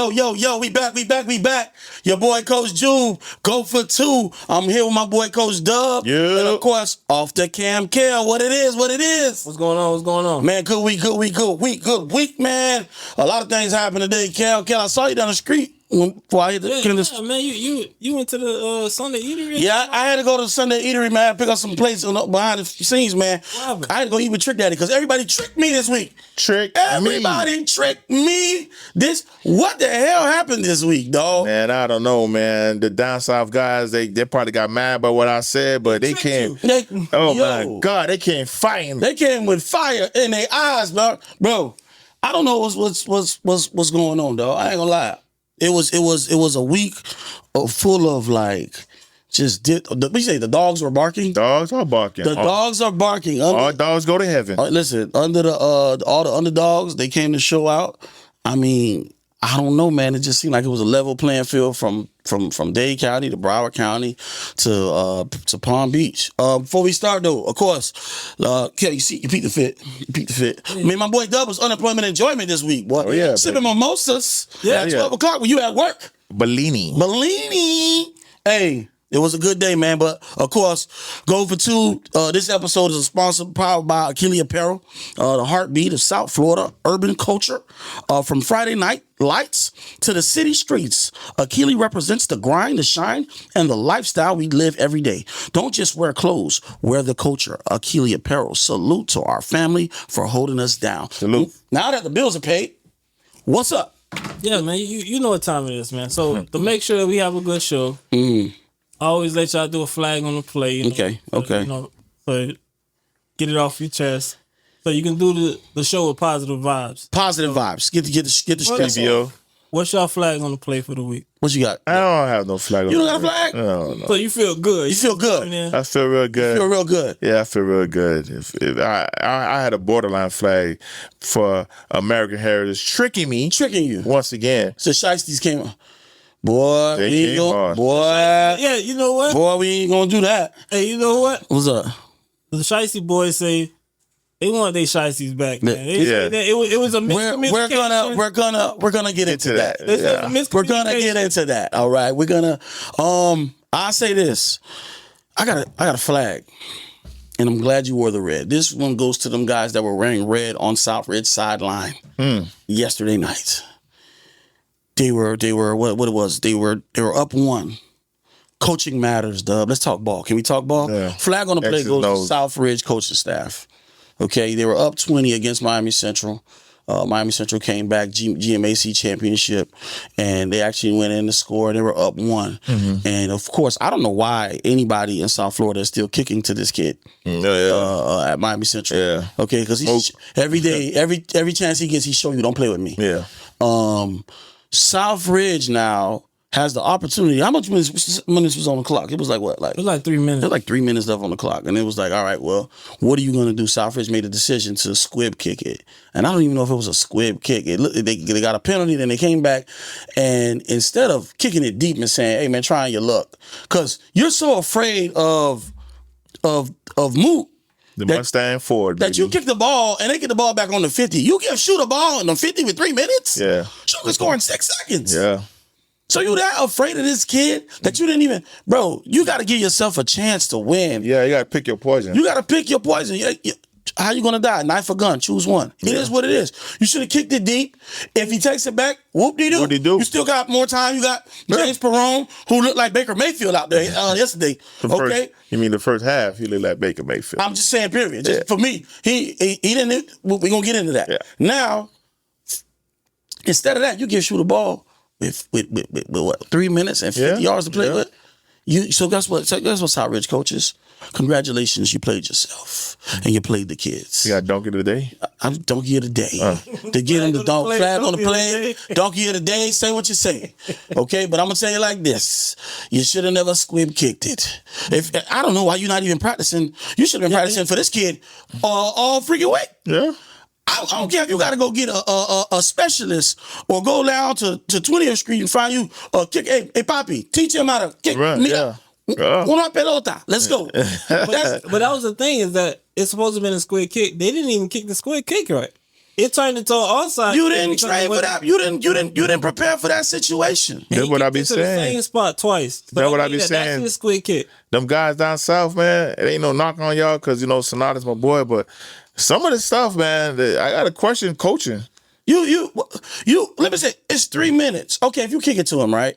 Yo, we back. Your boy Coach Jube, go for two. I'm here with my boy Coach Dubb. Yeah. And of course, off the cam Kel. What it is. What's going on? Man, good week, man. A lot of things happened today, Kel. I saw you down the street. Before I hit the man, you went to the Sunday eatery? Yeah, I had to go to the Sunday eatery, man. Pick up some plates behind the scenes, man. I had to go eat with Trick Daddy because everybody tricked me this week. Everybody tricked me. What the hell happened this week, dog? Man, I don't know, man. The down south guys, they probably got mad about what I said, but they came. My God, they came fighting. They came with fire in their eyes, bro. I don't know what's going on, dog. I ain't gonna lie. It was a week full of like we say the dogs were barking. Dogs are barking. Dogs are barking. All dogs go to heaven. Listen, under the all the underdogs, they came to show out. I mean, I don't know, man. It just seemed like it was a level playing field from Dade County to Broward County to Palm Beach. Before we start though, of course, Kel, you peep the fit. I mean, my boy Dubb was unemployment enjoyment this week, boy. Oh yeah, sipping mimosas at 12 o'clock when you at work. Bellini. Hey. It was a good day, man. But of course, go for two. This episode is sponsored powered by Achille Apparel, the heartbeat of South Florida urban culture. From Friday night lights to the city streets, Achille represents the grind, the shine, and the lifestyle we live every day. Don't just wear clothes, wear the culture. Achille Apparel. Salute to our family for holding us down. Salute. Now that the bills are paid, what's up? Yeah, man. You know what time it is, man. So to make sure that we have a good show. I always let y'all do a flag on the play. You know, Okay. You know, so get it off your chest. So you can do the show with positive vibes. Positive vibes. Get the stress. What's your flag on the play for the week? What you got? I don't have no flag. You don't got a flag? No. So you feel good. You feel good. I feel real good. You feel real good. Yeah, I feel real good. If I had a borderline flag for American Heritage tricking you once again. So Shiesties came on. Boy, yeah, you know what? Boy, we ain't gonna do that. Hey, you know what? What's up? The Shiesty boys say they want their Shiesties back, man. It was a miscommunication. We're gonna get into that. We're gonna get into that. All right, we're gonna. I say this. I got a flag, and I'm glad you wore the red. This one goes to them guys that were wearing red on South Ridge sideline yesterday night. They were what it was. They were up 1. Coaching matters, Dubb. Let's talk ball. Can we talk ball? Yeah. Flag on the play goes to South Ridge coaching staff. Okay, they were up 20 against Miami Central. Miami Central came back GMAC championship, and they actually went in to score. They were up 1, and of course, I don't know why anybody in South Florida is still kicking to this kid at Miami Central. Yeah. Okay, because every day, every chance he gets, he show you don't play with me. Yeah. South Ridge now has the opportunity. How much minutes was on the clock? It was like what? It was like 3 minutes. It was like 3 minutes left on the clock. And it was like, all right, well, what are you going to do? South Ridge made a decision to squib kick it. And I don't even know if it was a squib kick. They got a penalty, then they came back. And instead of kicking it deep and saying, hey, man, trying your luck. Because you're so afraid of Moot. The Mustang Ford, that you kick the ball and they get the ball back on the 50. You shoot a ball on the 50 with 3 minutes? Yeah. Shoot can score in 6 seconds. Yeah. So you that afraid of this kid that you didn't even, bro, you got to give yourself a chance to win. Yeah, you got to pick your poison. You got to pick your poison. How you going to die? Knife or gun? Choose one. It is what it is. You should have kicked it deep. If he takes it back, whoop-de-doo. Whoop-de-doo. You still got more time. You got James Perrone, who looked like Baker Mayfield out there yesterday. You mean the first half, he looked like Baker Mayfield. I'm just saying, period. Just for me, he didn't, we're going to get into that. Yeah. Now, instead of that, you give Shoot a ball with what, 3 minutes and 50 yards to play with? So guess what South Ridge coaches? Congratulations, you played yourself and you played the kids. You got donkey of the day? I'm donkey of the day. To get him the flag on the play, donkey of the day, say what you say. Okay, but I'm going to tell you like this. You should have never squib kicked it. I don't know why you're not even practicing. You should have been practicing for this kid all freaking week. Yeah. I don't care if you got to go get a specialist or go down to 20th Street and find you a kick. Hey, Poppy, teach him how to kick. Right, yeah. Una pelota. Let's go. But that was the thing, is that it's supposed to have been a square kick. They didn't even kick the square kick right. It turned into an onside. You didn't train for that. You didn't prepare for that situation. That's what I be saying. The same spot twice. So that's what I be saying. That's his quick hit. Them guys down south, man, it ain't no knock on y'all because, Sonata's my boy, but some of the stuff, man, I got to question coaching. You, let me say, it's 3 minutes. Okay, if you kick it to him, right,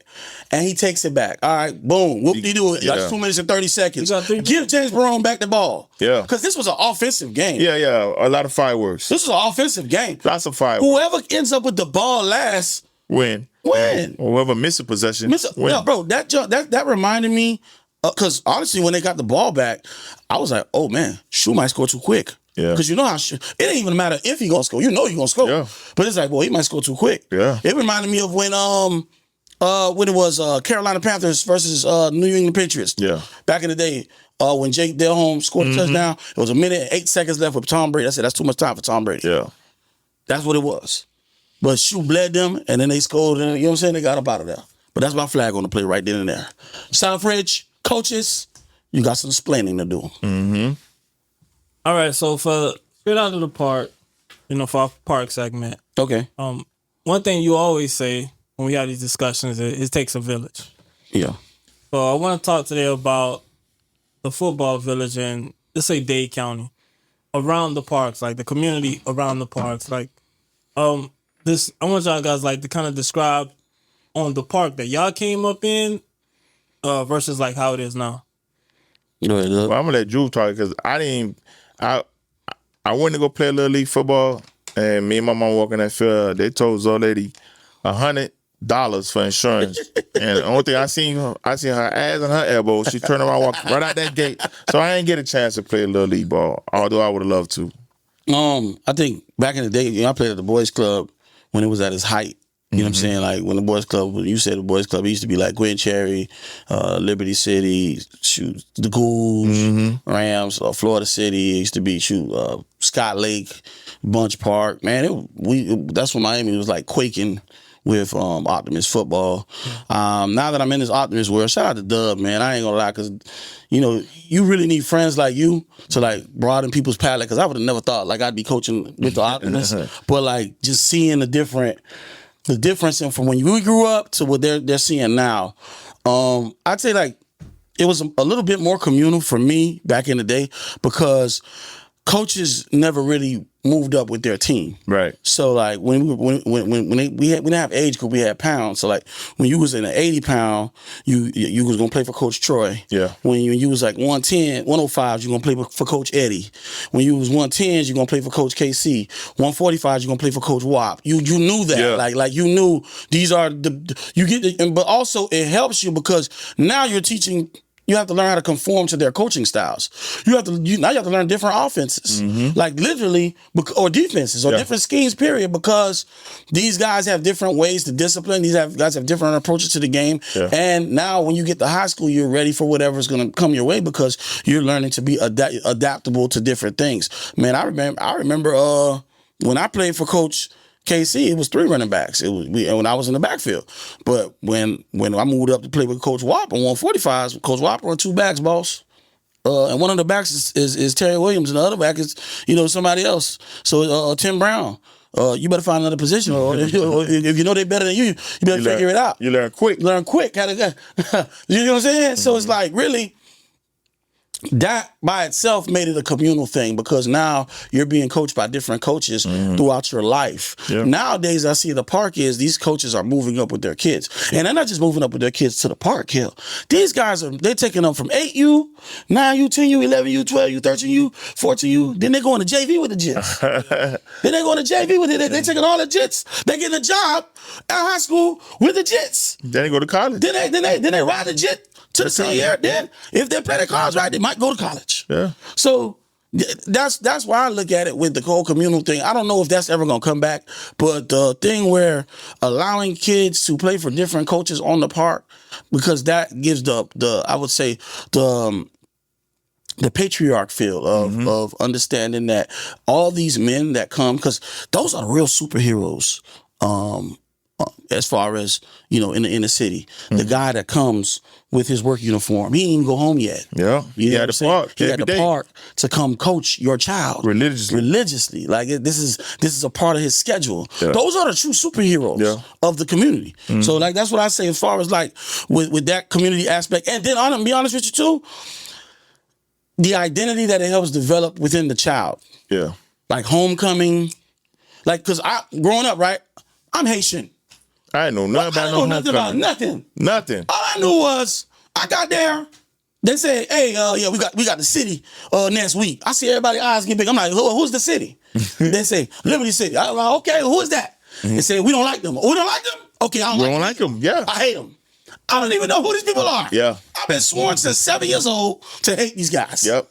and he takes it back, all right, boom, whoop-de-doo, that's 2 minutes and 30 seconds. Give James Barone back the ball. Yeah. Because this was an offensive game. Yeah, a lot of fireworks. This was an offensive game. Lots of fireworks. Whoever ends up with the ball last, win. Or whoever misses a possession, win. Yeah, bro, that reminded me, because honestly, when they got the ball back, I was like, oh, man, Shoe might score too quick. Yeah. Because how it ain't even matter if he gonna score. He gonna score. Yeah. But it's like, well, he might score too quick. Yeah. It reminded me of when it was Carolina Panthers versus New England Patriots. Yeah. Back in the day, when Jake Delhomme scored a touchdown, it was 1 minute and 8 seconds left with Tom Brady. I said, that's too much time for Tom Brady. Yeah. That's what it was. But Shoe bled them, and then they scored, and you know what I'm saying? They got up out of there. But that's my flag on the play right then and there. Southridge, coaches, you got some explaining to do. Mm-hmm. All right, so for straight out of the park, for our park segment. Okay. One thing you always say when we have these discussions is it takes a village. Yeah. So I want to talk today about the football village in, let's say, Dade County, around the parks, like the community around the parks. Like, I want y'all guys to kind of describe on the park that y'all came up in versus like how it is now. Well, I'm gonna let Drew talk because I went to go play Little League football, and me and my mom walking that field. They told Zoe lady $100 for insurance, and the only thing I seen her ass and her elbow. She turned around, walked right out that gate. So I didn't get a chance to play Little League ball, although I would have loved to. I think back in the day, I played at the boys' club when it was at its height. You know what I'm saying? Like when the boys' club, when you said the boys' club, it used to be like Gwen Cherry, Liberty City, the Ghouls, Rams, Florida City. It used to be Scott Lake, Bunch Park. Man, that's when Miami was like quaking with Optimist football. Now that I'm in this Optimist world, shout out to Dubb, man. I ain't gonna lie, because you really need friends like you to broaden people's palate. Because I would have never thought I'd be coaching with the Optimist, but just seeing the difference in from when we grew up to what they're seeing now. I'd say it was a little bit more communal for me back in the day because coaches never really moved up with their team. Right. So when we didn't have age group, we had pounds. So when you was in an 80 pound, you was gonna play for Coach Troy. Yeah. When you was 110, 105s, you gonna play for Coach Eddie. When you was 110s, you gonna play for Coach KC. 145s, you gonna play for Coach Wop. You knew that. Yeah. You knew these are but also it helps you because now you're teaching. You have to learn how to conform to their coaching styles. Now you have to learn different offenses, literally, or defenses, or different schemes. Period, because these guys have different ways to discipline. These guys have different approaches to the game, and now when you get to high school, you're ready for whatever's going to come your way because you're learning to be adaptable to different things. Man, I remember when I played for Coach KC, it was 3 running backs. When I was in the backfield. But when I moved up to play with Coach Wop on 145s, Coach Wop run 2 backs, boss. And one of the backs is Terry Williams, and the other back is somebody else. So Tim Brown. You better find another position, or if you know they're better than you better figure it out. You learn quick. You know what I'm saying? So it's really. That by itself made it a communal thing because now you're being coached by different coaches throughout your life. Yeah. Nowadays, I see the park is these coaches are moving up with their kids. And they're not just moving up with their kids to the park, Hill. These guys they're taking them from 8U, 9U, 10U, 11U, 12U, 13U, 14U. Then they're going to JV with the Jits. Then they're going to JV with it. They're taking all the Jits. They're getting a job at high school with the Jits. Then they go to college. Then they ride the Jit to the senior year. Then if they play their cards right, they might go to college. Yeah. So that's why I look at it with the whole communal thing. I don't know if that's ever gonna come back, but the thing where allowing kids to play for different coaches on the park, because that gives the I would say the patriarch feel of understanding that all these men that come, because those are the real superheroes. as far as, in the inner city. The guy that comes with his work uniform, he ain't even go home yet. Yeah. You know what I'm saying? Park He every had to day. park to come coach your child Religiously. Like this is a part of his schedule. Yeah. Those are the true superheroes of the community. So like that's what I say as far as like with that community aspect. And then I'm gonna be honest with you too, the identity that it helps develop within the child. Yeah. Like homecoming, like because growing up, right? I'm Haitian. I didn't know nothing I about know nothing about nothing. Nothing. All I knew was I got there. They said, "Hey, we got the city next week." I see everybody's eyes get big. I'm like, "Who's the city?" They say Liberty City. I'm like, "Okay, who is that?" They say, "We don't like them." "We don't like them." "Okay, I We don't don't like like them. Yeah. I hate them. I don't even know who these people are." Yeah. I've been sworn since 7 years old to hate these guys. Yep.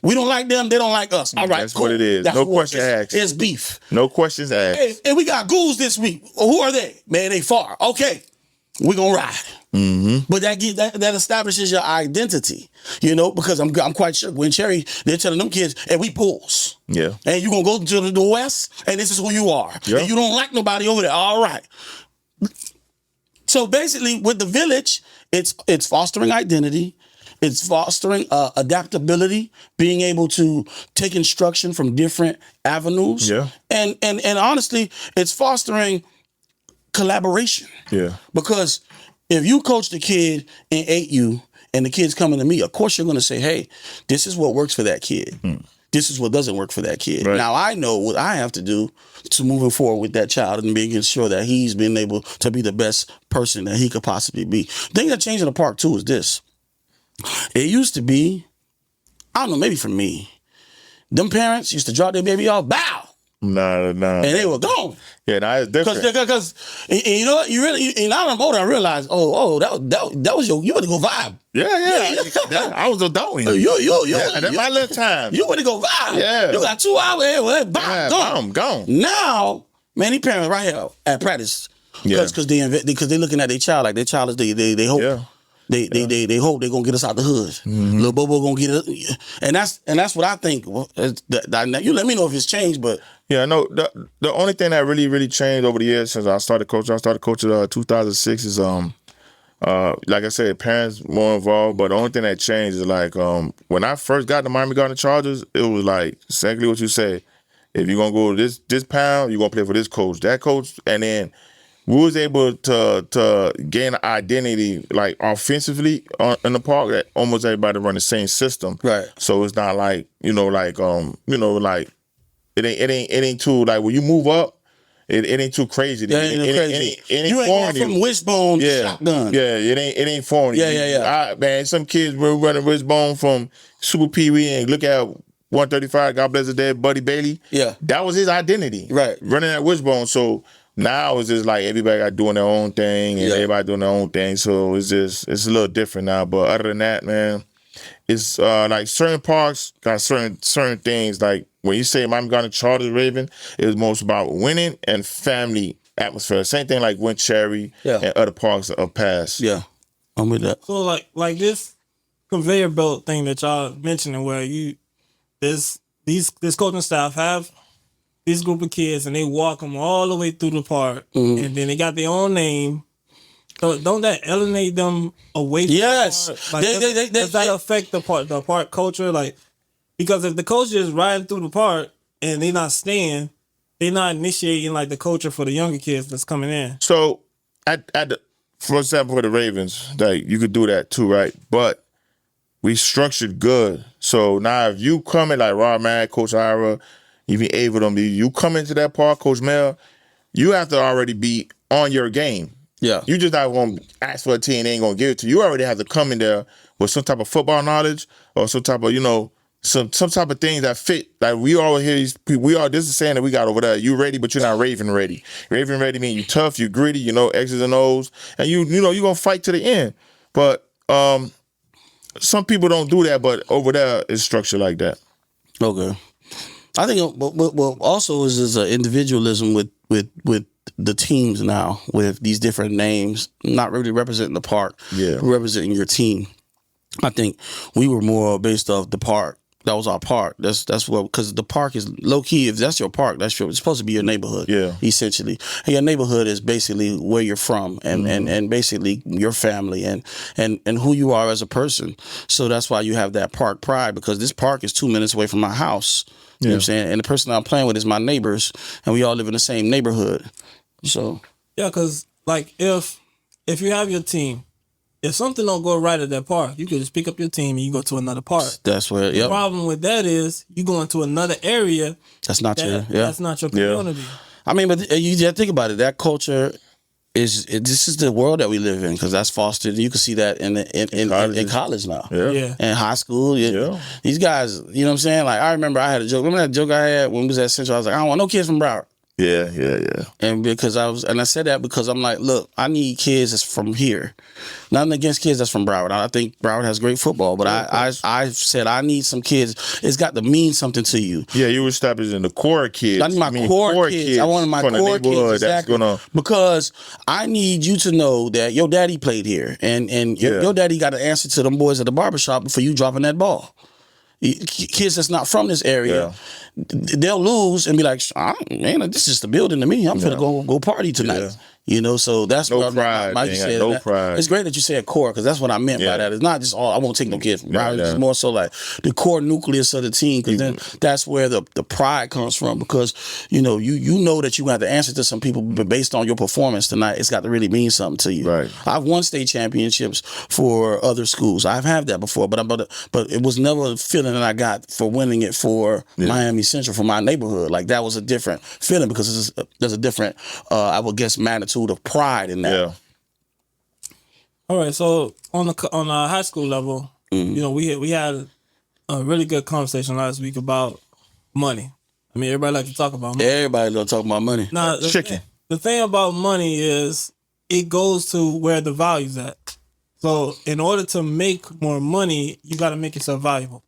We don't like them. They don't like us. All right, That's cool. what it is. That's No war. question asked. It's beef. No questions asked. Hey, and we got ghouls this week. Who are they? Man, they far. Okay, we gonna ride. But that establishes your identity, because I'm quite sure when Cherry, they're telling them kids, "Hey, we bulls." Yeah. And you gonna go to the West, and this is who you are. Yeah. And you don't like nobody over there. All right. So basically, with the village, it's fostering identity. It's fostering adaptability, being able to take instruction from different avenues. Yeah. And honestly, it's fostering collaboration. Yeah. Because if you coach the kid in 8U and the kid's coming to me, of course you're going to say, "Hey, this is what works for that kid. This is what doesn't work for that kid." Right. Now I know what I have to do to moving forward with that child and making sure that he's been able to be the best person that he could possibly be. The thing that changed in the park too is this. It used to be, I don't know, maybe for me, them parents used to drop their baby off, bow, Nah. and they were gone. Yeah, nah, it's different. Because you know what, you really, and now I'm older, I realized, that was you went to go vibe. Yeah. I was adulting. That's my little time. You went to go vibe. Yeah. You got 2 hours here, well, Yeah, gone. gone. Now, man, these parents right here at practice, because they're looking at their child like their child is they hope. Yeah. They hope they're gonna get us out the hood. Little Bobo gonna get it, and that's what I think. Well, you let me know if it's changed, but Yeah, no. The only thing that really changed over the years since I started coaching 2006 is like I said, parents more involved. But the only thing that changed is like when I first got the Miami Garden Chargers, it was like exactly what you said. If you're gonna go to this pound, you're gonna play for this coach, that coach, and then we was able to gain an identity like offensively in the park that almost everybody run the same system. Right. So it's not like like it ain't too like when you move up, it ain't too crazy. Yeah, it ain't crazy. It ain't You ain't foreign going to from wishbone to yeah, shotgun. Yeah, it ain't foreign. to you. Yeah. Man, some kids were running wishbone from Super Pee Wee and look at 135. God bless his dad, Buddy Bailey. Yeah. That was his identity. Right. Running that wishbone. So now it's just like everybody got doing their own thing and everybody doing their own thing. So it's a little different now. But other than that, man, it's like certain parks got certain things. Like when you say Miami Garden Chargers Raven, it was most about winning and family atmosphere. Same thing like Win Cherry and other parks of past. Yeah, I'm with that. So like this conveyor belt thing that y'all mentioning, where this coaching staff have this group of kids and they walk them all the way through the park, and then they got their own name. So don't that alienate them away from Yes. the park? Like, does that affect the park culture? Like, because if the coach is riding through the park and they're not staying, they're not initiating like the culture for the younger kids that's coming in. So for example, for the Ravens, like you could do that too, right? But we structured good. So now if you come in like Rob Mack, Coach Ira, even Ava them, you come into that park, Coach Mel, you have to already be on your game. Yeah. You just not going to ask for a team, they ain't going to give it to you. You already have to come in there with some type of football knowledge or some type of, some type of things that fit. Like we always hear these people, this is saying that we got over there. You ready, but you're not Raven ready. Raven ready mean you tough, you gritty, X's and O's, and you're going to fight to the end. But some people don't do that, but over there it's structured like that. Okay. I think well also is individualism with the teams now with these different names, not really representing the park, representing your team. I think we were more based off the park. That was our park. That's what, because the park is low key. If that's your park, it's supposed to be your neighborhood. Yeah. Essentially, and your neighborhood is basically where you're from, and basically your family and who you are as a person. So that's why you have that park pride, because this park is 2 minutes away from my house. You know what I'm saying? And the person I'm playing with is my neighbors, and we all live in the same neighborhood. So Yeah, because like if you have your team, if something don't go right at that park, you can just pick up your team and you go to another park. that's where. The problem with that is you go into another area That's not your. Yeah. that's not your community. I mean, but you just think about it. That culture this is the world that we live in, because that's fostered. You can see that in college now. Yeah. In high school. Yeah. These guys, you know what I'm saying? Like, I remember I had a joke. Remember that joke I had when we was at Central? I was like, I don't want no kids from Broward. Yeah. And I said that because I'm like, look, I need kids that's from here. Nothing against kids that's from Broward. I think Broward has great football, but I said I need some kids. It's got to mean something to you. Yeah, you were establishing the core kids. I need my core kids. I wanted my core kids, exactly. Because I need you to know that your daddy played here, and your daddy got an answer to them boys at the barbershop before you dropping that ball. Kids that's not from this area, they'll lose and be like, man, this is just a building to me. I'm finna go party tonight. Yeah. You know, so that's No what pride. No pride. It's great that you said core, because that's what I meant by that. It's not just I won't take no kids from Broward. It's more so like the core nucleus of the team, because then that's where the pride comes from. Because you know that you have to answer to some people, but based on your performance tonight, it's got to really mean something to you. Right. I've won state championships for other schools. I've had that before, but it was never a feeling that I got for winning it for Miami Central, for my neighborhood. Like, that was a different feeling, because there's a different, I would guess, magnitude of pride in that. Yeah. All right, so on a high school level, you know, we had a really good conversation last week about money. I mean, everybody like to talk about money. Everybody love talking about money. Now, the thing about money is it goes to where the value's at. So in order to make more money, you got to make yourself valuable.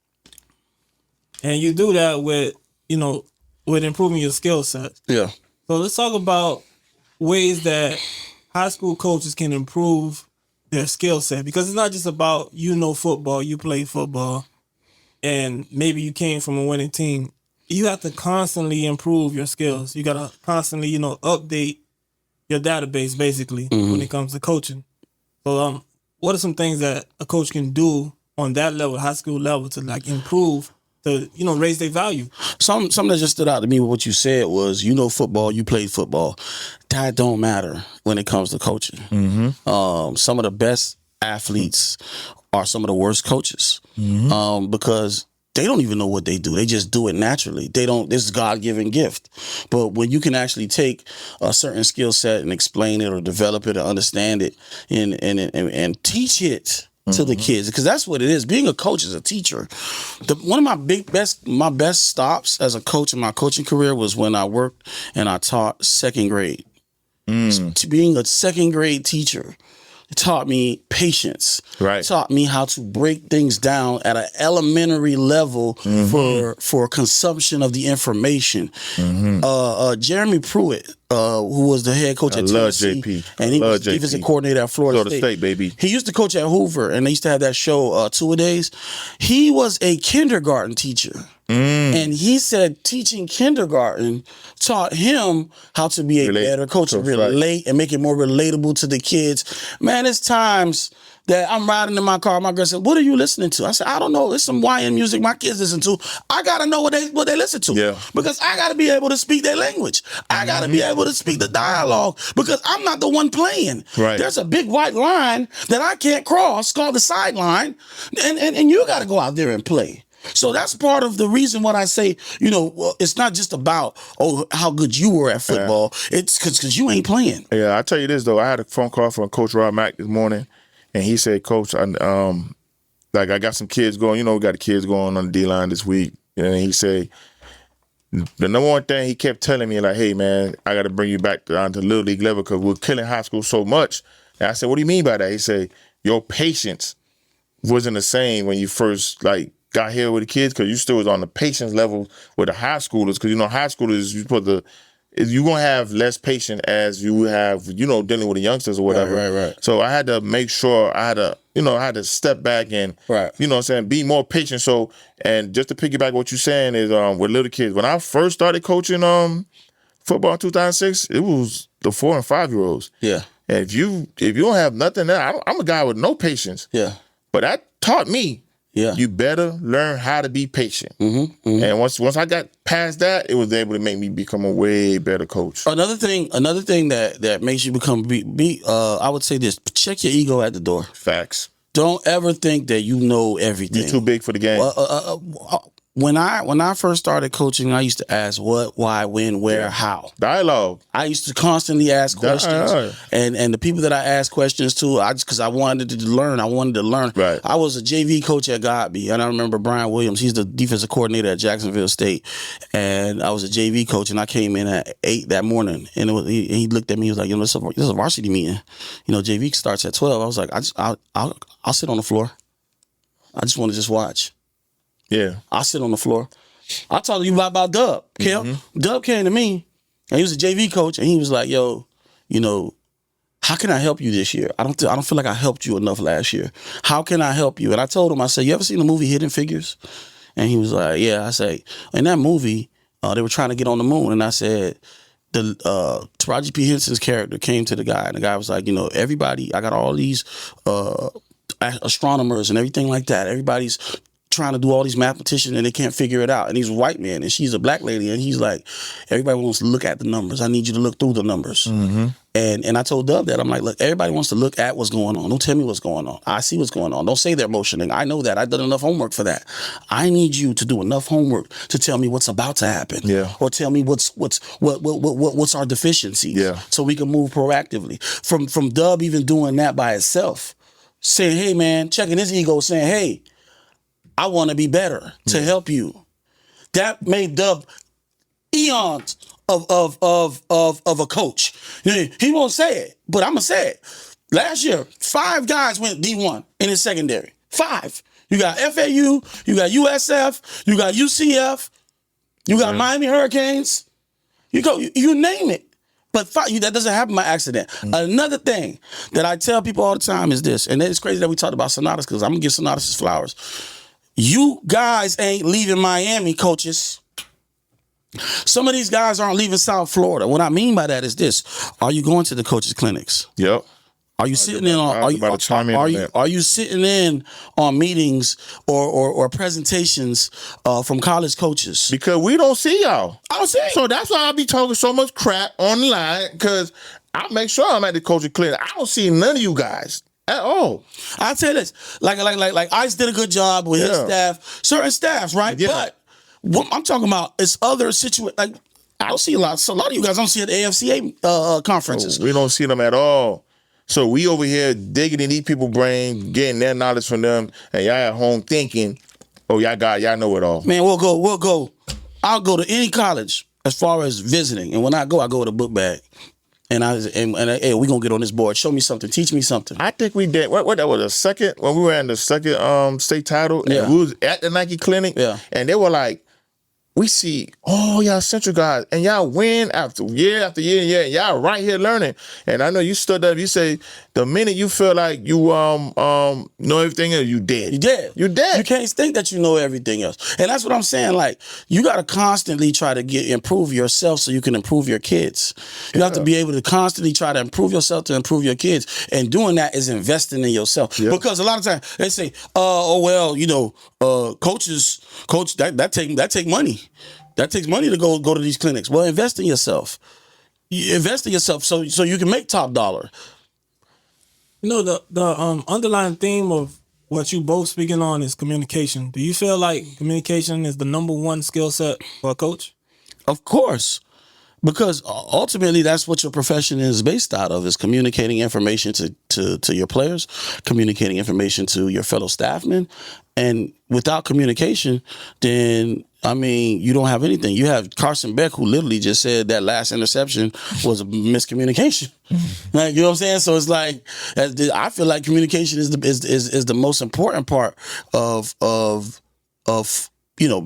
And you do that with improving your skill set. Yeah. So let's talk about ways that high school coaches can improve their skill set, because it's not just about football, you play football, and maybe you came from a winning team. You have to constantly improve your skills. You got to constantly, update your database, basically, when it comes to coaching. So what are some things that a coach can do on that level, high school level, to like improve, to raise their value? Something that just stood out to me with what you said was, football, you played football. That don't matter when it comes to coaching. Some of the best athletes are some of the worst coaches, because they don't even know what they do. They just do it naturally. This is God-given gift. But when you can actually take a certain skill set and explain it or develop it or understand it and teach it to the kids, because that's what it is. Being a coach is a teacher. One of my best stops as a coach in my coaching career was when I worked and I taught second grade. Being a second grade teacher, it taught me patience. Right. Taught me how to break things down at an elementary level for consumption of the information. Jeremy Pruitt, who was the head coach at Tennessee, JP. and he was defensive coordinator at Florida State. Baby. He used to coach at Hoover, and they used to have that show, Two-A-Days. He was a kindergarten teacher. And he said teaching kindergarten taught him how to be a better coach, and relate and make it more relatable to the kids. Man, it's times that I'm riding in my car. My girl said, "What are you listening to?" I said, "I don't know. It's some YN music my kids listen to." I gotta know what they listen to, because I gotta be able to speak their language. I gotta be able to speak the dialogue, because I'm not the one playing. Right. There's a big white line that I can't cross, called the sideline, and you gotta go out there and play. So that's part of the reason why I say, it's not just about, how good you were at football. It's because you ain't playing. Yeah, I tell you this, though. I had a phone call from Coach Rob Mack this morning, and he said, "Coach, I got some kids going. We got the kids going on the D-line this week." And he said, the number one thing he kept telling me, like, "Hey, man, I got to bring you back down to Little League level, because we're killing high school so much." And I said, "What do you mean by that?" He said, "Your patience wasn't the same when you first, got here with the kids, because you still was on the patience level with the high schoolers, because high schoolers, you supposed to you're gonna have less patience as you have, dealing with the youngsters or whatever. Right. So I had to make sure I had to step back and, Right. what I'm saying, be more patient. So, and just to piggyback what you're saying is, with little kids, when I first started coaching football in 2006, it was the 4 and 5 year olds. Yeah. And if you don't have nothing there, I'm a guy with no patience. Yeah. But that taught me. Yeah. You better learn how to be patient. And once I got past that, it was able to make me become a way better coach. Another thing that makes you become I would say this: check your ego at the door. Facts. Don't ever think that you know everything. You're too big for the game. When I first started coaching, I used to ask what, why, when, where, how. Dialogue. I used to constantly ask questions, Dialogue. and the people that I asked questions to, because I wanted to learn. I wanted to learn. Right. I was a JV coach at Godby, and I remember Brian Williams. He's the defensive coordinator at Jacksonville State, and I was a JV coach, and I came in at 8 that morning, and he looked at me. He was like, this is a varsity meeting. JV starts at 12. I was like, I'll sit on the floor. I just want to just watch. Yeah. I'll sit on the floor. I talked to you about Dubb, Kel. Dubb came to me, and he was a JV coach, and he was like, yo, how can I help you this year? I don't feel like I helped you enough last year. How can I help you? And I told him, I said, you ever seen the movie Hidden Figures? And he was like, yeah. I say, in that movie, they were trying to get on the moon, and I said, Taraji P. Henson's character came to the guy, and the guy was like, everybody, I got all these astronomers and everything like that. Everybody's trying to do all these mathematicians and they can't figure it out. And he's a white man and she's a black lady, and he's like, everybody wants to look at the numbers. I need you to look through the numbers. And I told Dubb that. I'm like, look, everybody wants to look at what's going on. Don't tell me what's going on. I see what's going on. Don't say they're motioning. I know that. I've done enough homework for that. I need you to do enough homework to tell me what's about to happen. Yeah. Or tell me what's our deficiencies. Yeah. So we can move proactively. From Dubb even doing that by itself, saying, hey man, checking his ego, saying, hey, I want to be better to help you. That made Dubb eons of a coach. He won't say it, but I'm gonna say it. Last year, 5 guys went D1 in his secondary. 5. You got FAU, you got USF, you got UCF, you got Miami Hurricanes. You name it. But that doesn't happen by accident. Another thing that I tell people all the time is this, and it's crazy that we talked about Sonatas, because I'm gonna give Sonatas his flowers. You guys ain't leaving Miami, coaches. Some of these guys aren't leaving South Florida. What I mean by that is this: are you going to the coaches' clinics? Yep. Are you sitting in on? Are you sitting in on meetings or presentations from college coaches? Because we don't see y'all. I don't see it. So that's why I be talking so much crap online, because I make sure I'm at the coaching clinic. I don't see none of you guys at all. I'll tell you this: like Ice did a good job with his staff, certain staffs, right? Yeah. But what I'm talking about is other situations. Like I don't see a lot. So a lot of you guys don't see at the AFCA conferences. We don't see them at all. So we over here digging in these people's brain, getting their knowledge from them, and y'all at home thinking, oh, y'all know it all. Man, we'll go. I'll go to any college as far as visiting, and when I go with a book bag. And hey, we gonna get on this board. Show me something. Teach me something. I think we did. What that was, the second, when we were in the second state title, and we was at the Nike clinic, and they were like, we see all y'all Central guys, and y'all win after year after year, and y'all right here learning. And I know you stood up. You say the minute you feel like you know everything else, you dead. You dead. You dead. You can't think that you know everything else. And that's what I'm saying. Like, you got to constantly try to improve yourself so you can improve your kids. You have to be able to constantly try to improve yourself to improve your kids. And doing that is investing in yourself. Yeah. Because a lot of times they say, coach, that take money. That takes money to go to these clinics. Well, invest in yourself. Invest in yourself so you can make top dollar. The underlying theme of what you both speaking on is communication. Do you feel like communication is the number one skill set for a coach? Of course. Because ultimately, that's what your profession is based out of, is communicating information to your players, communicating information to your fellow staffmen. And without communication, then, I mean, you don't have anything. You have Carson Beck, who literally just said that last interception was a miscommunication. Like, you know what I'm saying? So it's like, I feel like communication is the most important part of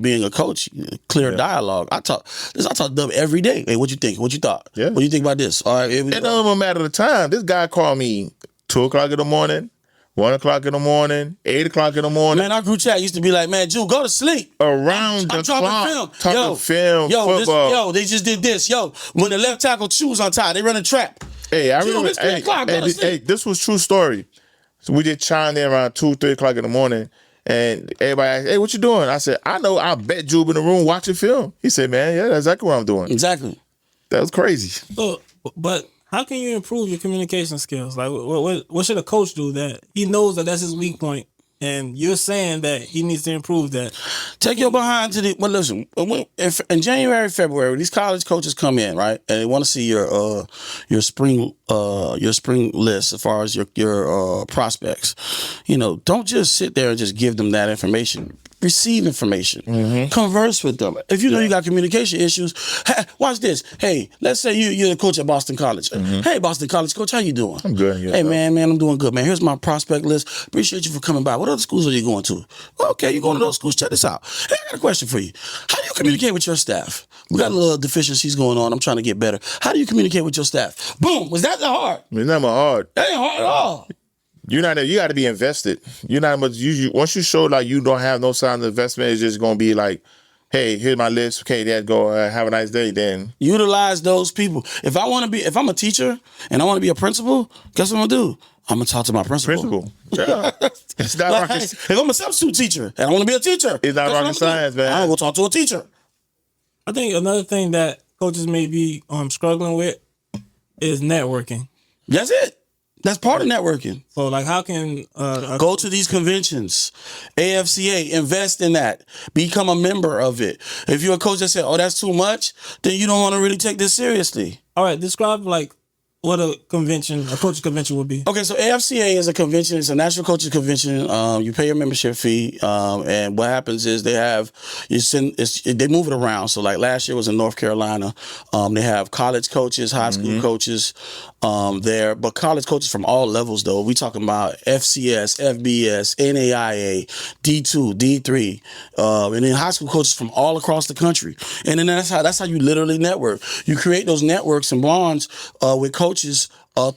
being a coach, clear dialogue. I talk Dubb every day. Hey, what you think? What you thought? Yeah. What do you think about this? All right. It doesn't even matter the time. This guy called me 2 o'clock in the morning, 1 o'clock in the morning, 8 o'clock in the morning. Man, our group chat used to be like, man, Jube, go to sleep. Around the clock. Talking film, football. They just did this. Yo, when the left tackle shoes untied, they run a trap. Hey, I Jube, remember. it's 3 o'clock, go to sleep. This was true story. So we just chimed in around 2, 3 o'clock in the morning. And everybody asked, hey, what you doing? I said, I know, I bet Jube in the room watching film. He said, man, yeah, that's exactly what I'm doing. Exactly. That was crazy. So, but how can you improve your communication skills? Like, what should a coach do that he knows that that's his weak point, and you're saying that he needs to improve that? Take your behind to the. Well, listen. In January, February, these college coaches come in, right, and they want to see your spring list as far as your prospects. Don't just sit there and just give them that information. Receive information. Mm-hmm. Converse with them. If you know you got communication issues, hey, watch this. Hey, let's say you're the coach at Boston College. Mm-hmm. Hey, Boston College coach, how you doing? I'm good. Hey, man, I'm doing good, man. Here's my prospect list. Appreciate you for coming by. What other schools are you going to? Okay, you're going to those schools. Check this out. Hey, I got a question for you. How do you communicate with your staff? We got a little deficiencies going on. I'm trying to get better. How do you communicate with your staff? Boom. Was that hard? It's not hard. That ain't hard at all. You got to be invested. You're not much. Once you show like you don't have no signs of investment, it's just gonna be like, hey, here's my list. Okay, Dad, go have a nice day. Then utilize those people. If I'm a teacher and I want to be a principal, guess what I'm gonna do? I'm gonna talk to my principal. Yeah, it's not rocket. If I'm a substitute teacher and I want to be a teacher, it's not rocket science, man. I'm gonna go talk to a teacher. I think another thing that coaches may be struggling with is networking. That's it. That's part of networking. So, like, how can go to these conventions, AFCA, invest in that, become a member of it. If you're a coach that said, "Oh, that's too much," then you don't want to really take this seriously. All right, describe like what a coaching convention would be. Okay, so AFCA is a convention. It's a national coaches convention. You pay your membership fee, and what happens is they move it around. So like last year was in North Carolina. They have college coaches, high school coaches there, but college coaches from all levels though. We talking about FCS, FBS, NAIA, D2, D3, and then high school coaches from all across the country. And then that's how you literally network. You create those networks and bonds with coaches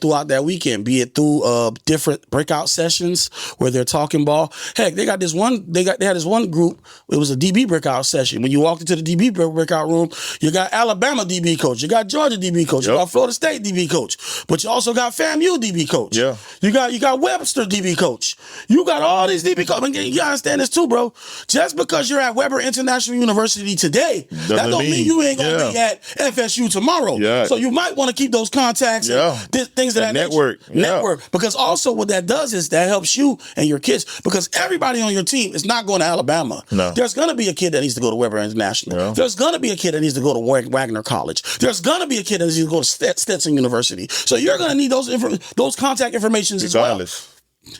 throughout that weekend, be it through different breakout sessions where they're talking ball. Heck, they had this one group. It was a DB breakout session. When you walked into the DB breakout room, you got Alabama DB coach, you got Georgia DB coach, you got Florida State DB coach, but you also got FAMU DB coach. Yeah, you got Webster DB coach. You got all these DB coach. I mean, you understand this too, bro. Just because you're at Weber International University today, that don't mean you ain't gonna be at FSU tomorrow. Yeah. So you might want to keep those contacts. Yeah. Things of that network. Network. Because also what that does is that helps you and your kids, because everybody on your team is not going to Alabama. No. There's going to be a kid that needs to go to Weber International. Yeah. There's going to be a kid that needs to go to Wagner College. There's going to be a kid that needs to go to Stetson University. So you're going to need those contact informations as well.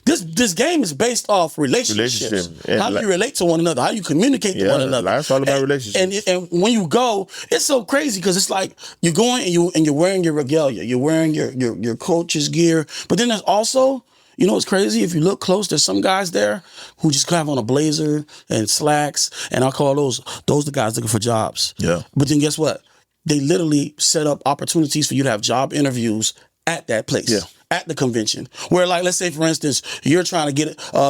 This game is based off relationships. How do you relate to one another? How do you communicate to one another? Life's all about relationships. And when you go, it's so crazy because it's like you're going and you're wearing your regalia, you're wearing your coach's gear. But then there's also, it's crazy. If you look close, there's some guys there who just have on a blazer and slacks, and I call those the guys looking for jobs. Yeah. But then guess what? They literally set up opportunities for you to have job interviews at that place. Yeah. At the convention, where like, let's say for instance, you're trying to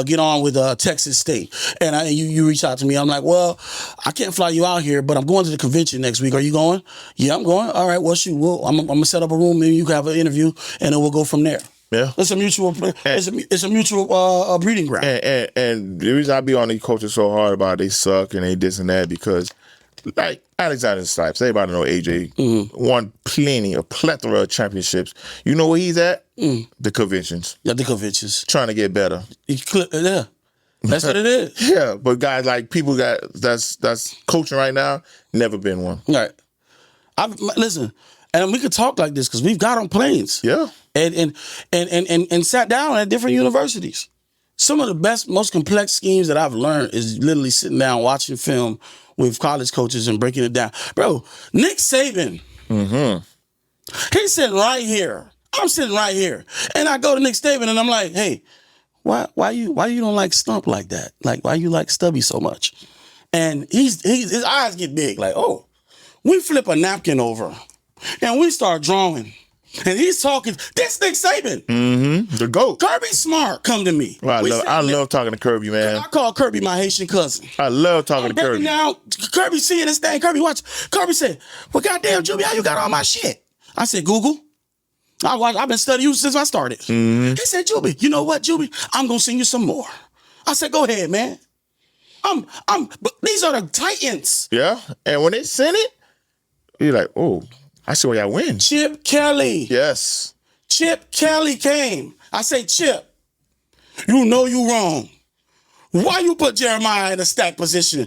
get on with Texas State, and you reach out to me. I'm like, well, I can't fly you out here, but I'm going to the convention next week. Are you going? Yeah, I'm going. All right, well, shoot, I'm gonna set up a room, and you can have an interview, and then we'll go from there. Yeah, it's a mutual breeding ground. And the reason I be on these coaches so hard about they suck and they this and that, because like Alexander Stipes, everybody know AJ won a plethora of championships. You know where he's at? The conventions. Yeah, the conventions. Trying to get better. Yeah. That's what it is. Yeah, but guys like people that's coaching right now, never been one. Right. Listen, and we could talk like this because we've got on planes. Yeah. And sat down at different universities. Some of the best, most complex schemes that I've learned is literally sitting down watching film with college coaches and breaking it down. Bro, Nick Saban, he's sitting right here. I'm sitting right here. And I go to Nick Saban and I'm like, hey, why you don't like Stump like that? Like, why you like Stubby so much? And his eyes get big, like, oh, we flip a napkin over and we start drawing. And he's talking, this Nick Saban. Mm-hmm. The GOAT. Kirby Smart come to me. Well, I love talking to Kirby, man. I call Kirby my Haitian cousin. I love talking to Kirby. Now, Kirby seeing this thing. Kirby watch. Kirby said, well, goddamn, Jube, how you got all my shit? I said, Google. I've been studying you since I started. Mm-hmm. He said, Jube, you know what, Jube? I'm going to send you some more. I said, go ahead, man. But these are the Titans. Yeah. And when they send it, you're like, oh, I see where y'all win. Chip Kelly. Yes. Chip Kelly came. I say, Chip, you know you wrong. Why you put Jeremiah in a stack position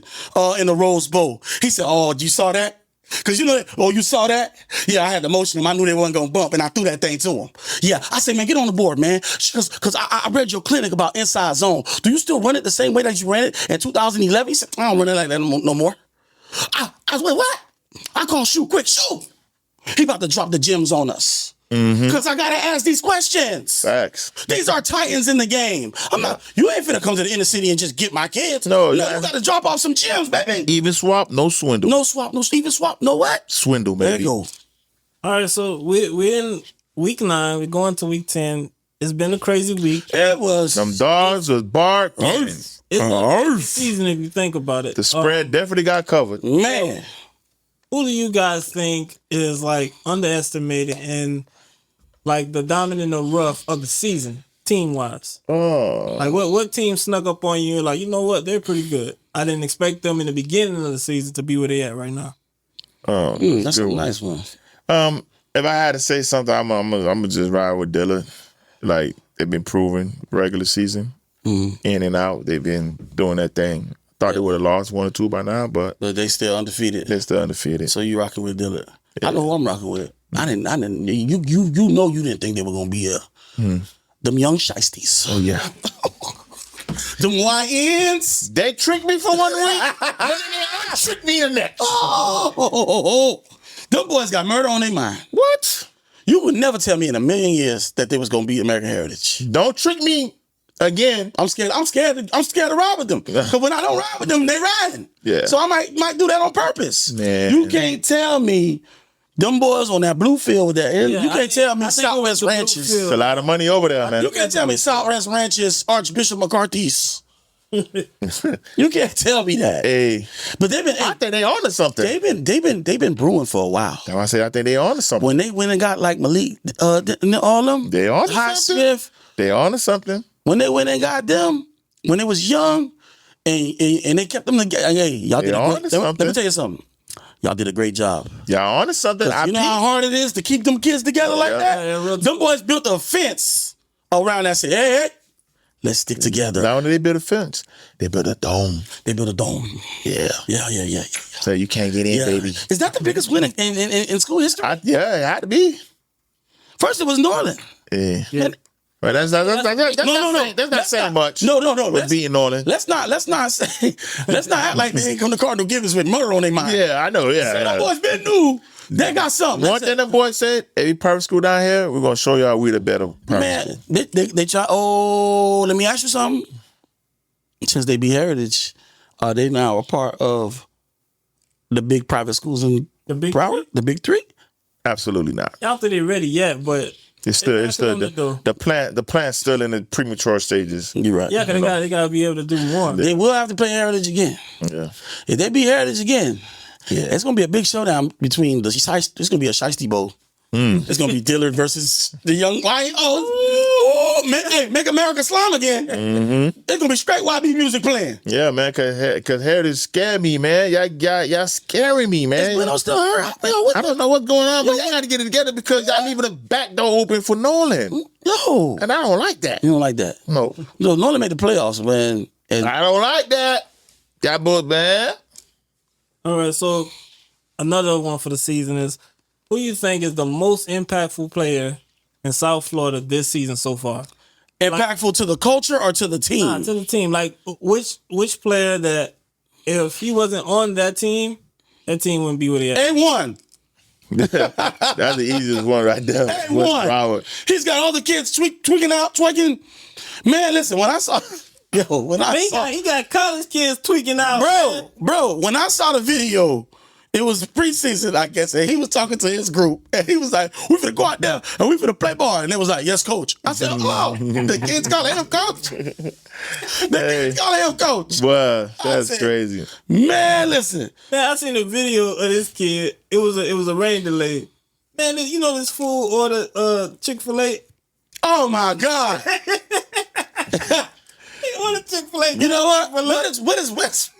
in the Rose Bowl? He said, oh, you saw that? Because you know that, oh, you saw that? Yeah, I had to motion him. I knew they wasn't going to bump, and I threw that thing to him. Yeah, I said, man, get on the board, man. Because I read your clinic about inside zone. Do you still run it the same way that you ran it in 2011? He said, I don't run it like that no more. I was like, what? I call shoot, quick, shoot. He about to drop the gems on us. Because I got to ask these questions. Facts. These are Titans in the game. You ain't finna come to the inner city and just get my kids. No, you got to drop off some gems, baby. Even swap, no swindle. No swap, no even swap, no what? Swindle, There baby. you go. All right, so we're in week 9. We're going to week 10. It's been a crazy week. It was. Them dogs was barking. It's a season if you think about it. The spread definitely got covered. Man. Who do you guys think is like underestimated and like the diamond in the rough of the season, team wise? Oh. Like what team snuck up on you? Like, you know what? They're pretty good. I didn't expect them in the beginning of the season to be where they at right now. That's a nice one. If I had to say something, I'm gonna just ride with Dillard. Like, they've been proven regular season, in and out. They've been doing that thing. Thought they would have lost 1 or 2 by now, but They still undefeated. they're still undefeated. So you rocking with Dillard. I know who I'm rocking with. I didn't. You know you didn't think they were gonna be here. Them young shiesties. Oh yeah. Them YNs. They tricked me for 1 week, but then they tricked me the next. Oh. Them boys got murder on their mind. What? You would never tell me in a million years that they was gonna be American Heritage. Don't trick me again. I'm scared to ride with them. Because when I don't ride with them, they riding. Yeah. So I might do that on purpose. Man. You can't tell me them boys on that blue field with that. You can't tell me Southwest Ranches. It's a lot of money over there, man. You can't tell me Southwest Ranches, Archbishop McCarthy's. You can't tell me that. Hey, But they've been. I think they on to something. They've been brewing for a while. That's why I say I think they on to something. When they went and got like Malik, all them, They on to Hot something. Smith. They on to something. When they went and got them, when they was young, and they kept them together. Hey, y'all did a great. Let me tell you something. Y'all did a great job. Y'all on to something. You know how hard it is to keep them kids together like that? Yeah, them boys built a fence around that. Said, hey, let's stick together. Not only they built a fence, they built a dome. They built a dome. Yeah. Yeah. So you can't get in, baby. Is that the biggest win in school history? Yeah, it had to be. First, it was Norland. Yeah. But that's not saying much. No. With beating Norland. Let's not act like they ain't come to Cardinal Givens with murder on their mind. Yeah, I know. Yeah. Them boys been new. They got something. One thing them boys said, every private school down here, we're gonna show y'all we the better private school. Man, they try. Oh, let me ask you something. Since they be Heritage, are they now a part of the big private schools in Broward? The big 3? Absolutely not. I don't think they're ready yet, but It's still the plant's still in the premature stages. You're right. yeah, because they gotta be able to do more. They will have to play Heritage again. Yeah. If they be Heritage again, it's gonna be a big showdown between it's gonna be a Shiesty Bowl. It's gonna be Dillard versus the young Lion. Make America slime again. It's gonna be straight YB music playing. Yeah, man, cause Heritage scare me, man. Y'all scaring me, man. But I'm still hurt. I don't know what's going on, but y'all gotta get it together because y'all leaving the back door open for Nolan. Yo. And I don't like that. You don't like that? No. Nolan made the playoffs when. I don't like that. Y'all both bad. All right, so another one for the season is, who you think is the most impactful player in South Florida this season so far? Impactful to the culture or to the team? To the team. Like, which player that, if he wasn't on that team wouldn't be where they at? A1. That's the easiest one right there. A1. He's got all the kids tweaking out, twerking. Man, listen, when I saw Yo, when I Man, saw, he got college kids tweaking out. bro, when I saw the video, it was preseason, I guess, and he was talking to his group, and he was like, "We finna go out there and we finna play ball," and it was like, "Yes, coach." I said, "Oh, the kids calling him coach." Kids calling him coach. Wow, that's crazy. Man, listen. Man, I seen a video of this kid. It was a rain delay. Man, you know this fool ordered Chick-fil-A. Oh my God. He ordered Chick-fil-A. You know what? What is West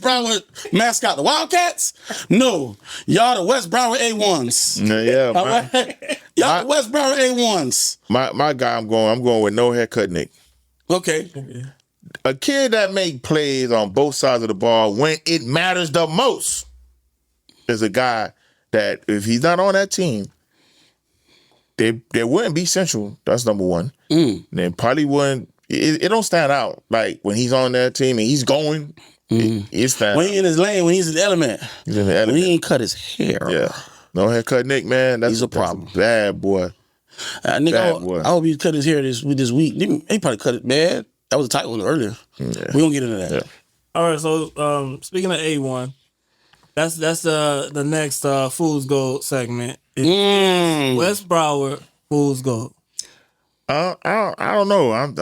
Broward mascot? The Wildcats? No. Y'all the West Broward A1s. Yeah, All right? Y'all the West Broward A1s. my guy, I'm going with no haircut, Nick. Okay. A kid that make plays on both sides of the ball when it matters the most is a guy that if he's not on that team, they wouldn't be Central. That's number one. Then probably wouldn't. It don't stand out like when he's on that team and he's going. It stands When he in his lane, when he's in the element. He's in the When element. he ain't cut his hair. Yeah, no haircut, Nick. Man, that's He's a problem. That's a bad boy. Nick, Bad boy. I hope he cut his hair this week. He probably cut it, man. That was a tight one earlier. Yeah. We gonna get into that. Yeah. All right, so speaking of A1, that's the next Fool's Gold segment. It's West Broward Fool's Gold. I don't know. I'm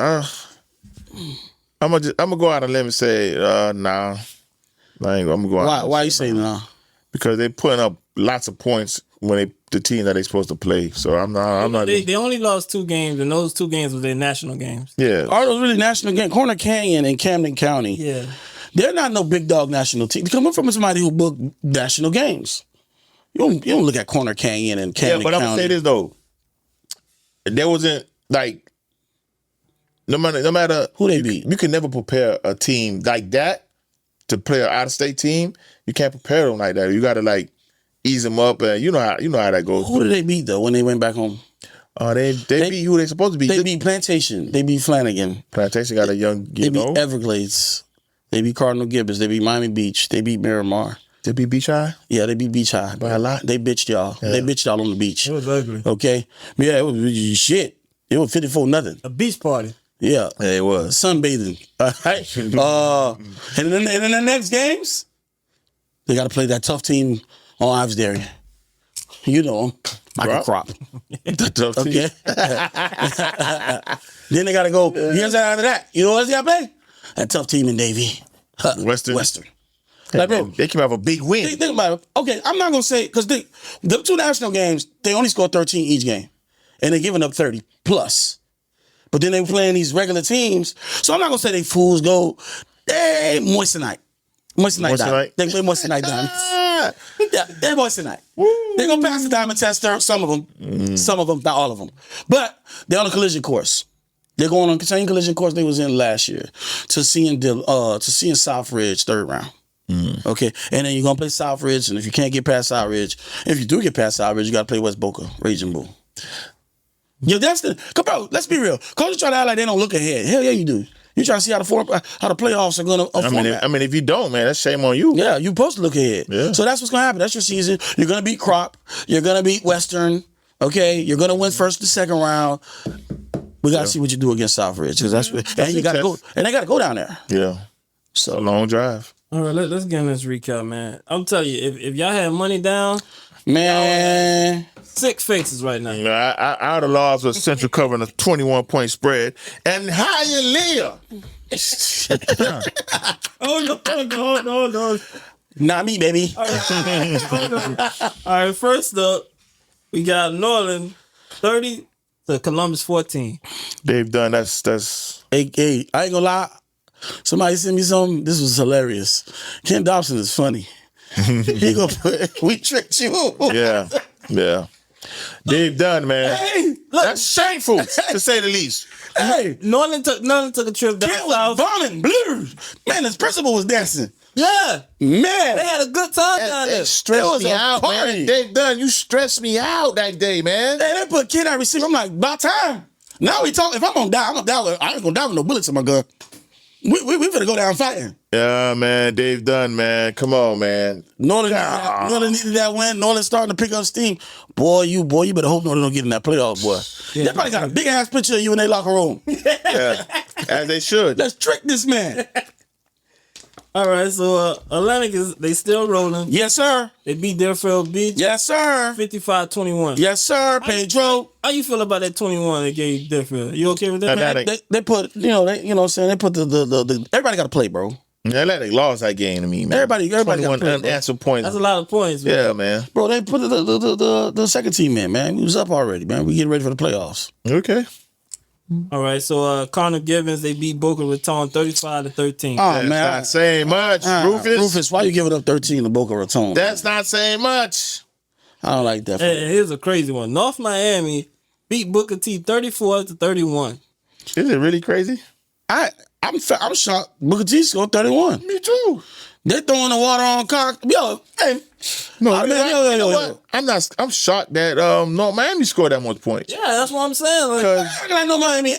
gonna go out on a limb and say nah. I'm gonna go out. Why you say no? Because they putting up lots of points when the team that they supposed to play. So I'm not. They only lost 2 games, and those 2 games were their national games. Yeah. Are those really national games? Corner Canyon and Camden County. Yeah. They're not no big dog national team. Coming from somebody who booked national games. You don't look at Corner Canyon and Camden Yeah, but I'm County. gonna say this though. There wasn't like no matter Who they beat? You can never prepare a team like that to play an out of state team. You can't prepare them like that. You gotta like ease them up, and you know how that goes. Who did they beat though when they went back home? They beat who they supposed to beat. They beat Plantation. They beat Flanagan. Plantation got a young. They beat Everglades. They beat Cardinal Gibbons. They beat Miami Beach. They beat Miramar. They beat Beach High. Yeah, they beat Beach High by a lot. They bitched y'all. Yeah. They bitched y'all on the beach. It was ugly. Okay. Yeah, it was shit. It was 54-0. A beach party. Yeah. Yeah, it was. Sunbathing. All right. And then the next games, they got to play that tough team on Ives Dairy. You know them. Michael Crop. The tough team. Okay. Then they got to go. Here's after that. You know what else they got to play? That tough team in Navy. Western. Like, bro, They came out with a big win. think about it. Okay, I'm not going to say, because the 2 national games, they only scored 13 each game. And they're giving up 30 plus. But then they were playing these regular teams. So I'm not going to say they fools go. They moissanite. Moissanite. Moissanite? They play moissanite diamonds. Yeah, they're moissanite. They're going to pass the diamond tester. Some of them. Some of them, not all of them. But they're on a collision course. They're going on the same collision course they was in last year to seeing Southridge 3rd round. Okay, and then you're gonna play Southridge, and if you can't get past Southridge, if you do get past Southridge, you gotta play West Boca, Raging Bull. Yeah, that's come on. Let's be real. Coaches try to act like they don't look ahead. Hell yeah, you do. You trying to see how the playoffs are gonna format. I mean, if you don't, man, that's shame on you. Yeah, you're supposed to look ahead. Yeah. So that's what's gonna happen. That's your season. You're gonna beat Crop. You're gonna beat Western. Okay, you're gonna win first and second round. We gotta see what you do against Southridge because that's and you gotta go and they gotta go down there. Yeah. So A long drive. All right, let's get in this recap, man. I'm telling you, if y'all had money down, man, 6 faces right now. You know, I would have lost with Central covering a 21-point spread and higher live. Oh no. not me, baby. All right, first up, we got Norland 30 to Columbus 14. They've done that's Hey, I ain't gonna lie. Somebody sent me something. This was hilarious. Ken Dobson is funny. He gonna put, we tricked you. yeah. They've done, man. Hey, look. That's shameful to say the least. Hey, Norland took a trip down Ken was south. bombing blues. Man, his principal was dancing. Yeah, Man, they had a good time down there. It stressed me a out, party. man. They've done. You stressed me out that day, man. Hey, they put Ken at receiver. I'm like, about time. Now we talk. If I'm gonna die, I'm gonna die. I ain't gonna die with no bullets in my gun. We finna go down fighting. Yeah, man. They've done, man. Come on, man. Northern needed that win. Northern starting to pick up steam. Boy, you better hope Northern don't get in that playoff, boy. They probably got a big ass picture of you in their locker room. Yeah. As they should. Let's trick this man. All right, so Atlantic they still rolling. Yes, sir. They beat Deerfield Beach. Yes, sir. 55-21. Yes, sir. Pedro. How you feel about that 21 they gave Deerfield? You okay with that? Atlantic. They put, you know what I'm saying? They put the everybody got to play, bro. Atlantic lost that game to me, man. Everybody got to 21 play. unanswered points. That's a lot of points, man. Yeah, man. Bro, they put the second team in, man. We was up already, man. We getting ready for the playoffs. Okay. All right, so Connor Givens, they beat Boca Raton 35-13. Oh, That's man. not saying much, Rufus. Rufus, why you giving up 13 to Boca Raton? That's not saying much. I don't like that. And here's a crazy one. North Miami beat Booker T 34-31. Is it really crazy? I'm shocked. Booker T scored 31. Me too. They throwing the water on cock. Yo, hey. No, man, you know what? I'm shocked that North Miami scored that much points. Yeah, that's what I'm saying. Like, I act like no Miami.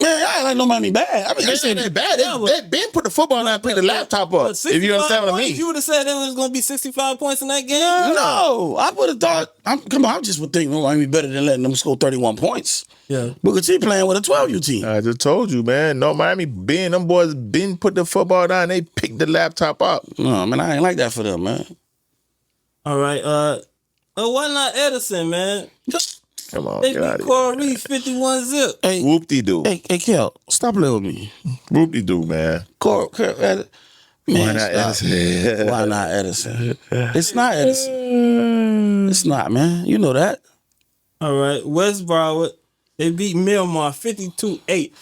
Man, I act like no Miami bad. I mean, They ain't that bad. They been put the football down and put the laptop up. but If you understand what I points, mean. you would have said there was going to be 65 points in that game? no, I would have thought. I just would think no Miami better than letting them score 31 points. Yeah. Booker T playing with a 12U team. I just told you, man. North Miami them boys been put the football down. They picked the laptop up. No, man, I ain't like that for them, man. All right. Why not Edison, man? Just Come on, They get out beat of Coral Reef 51-0. hey, here. Whoop-de-doo. hey, Kel, stop playing with me. Whoop-de-doo, man. Man, Why not stop. Edison? Why not Edison? It's not Edison. It's not, man. You know that. All right. West Broward, they beat Miramar 52-8.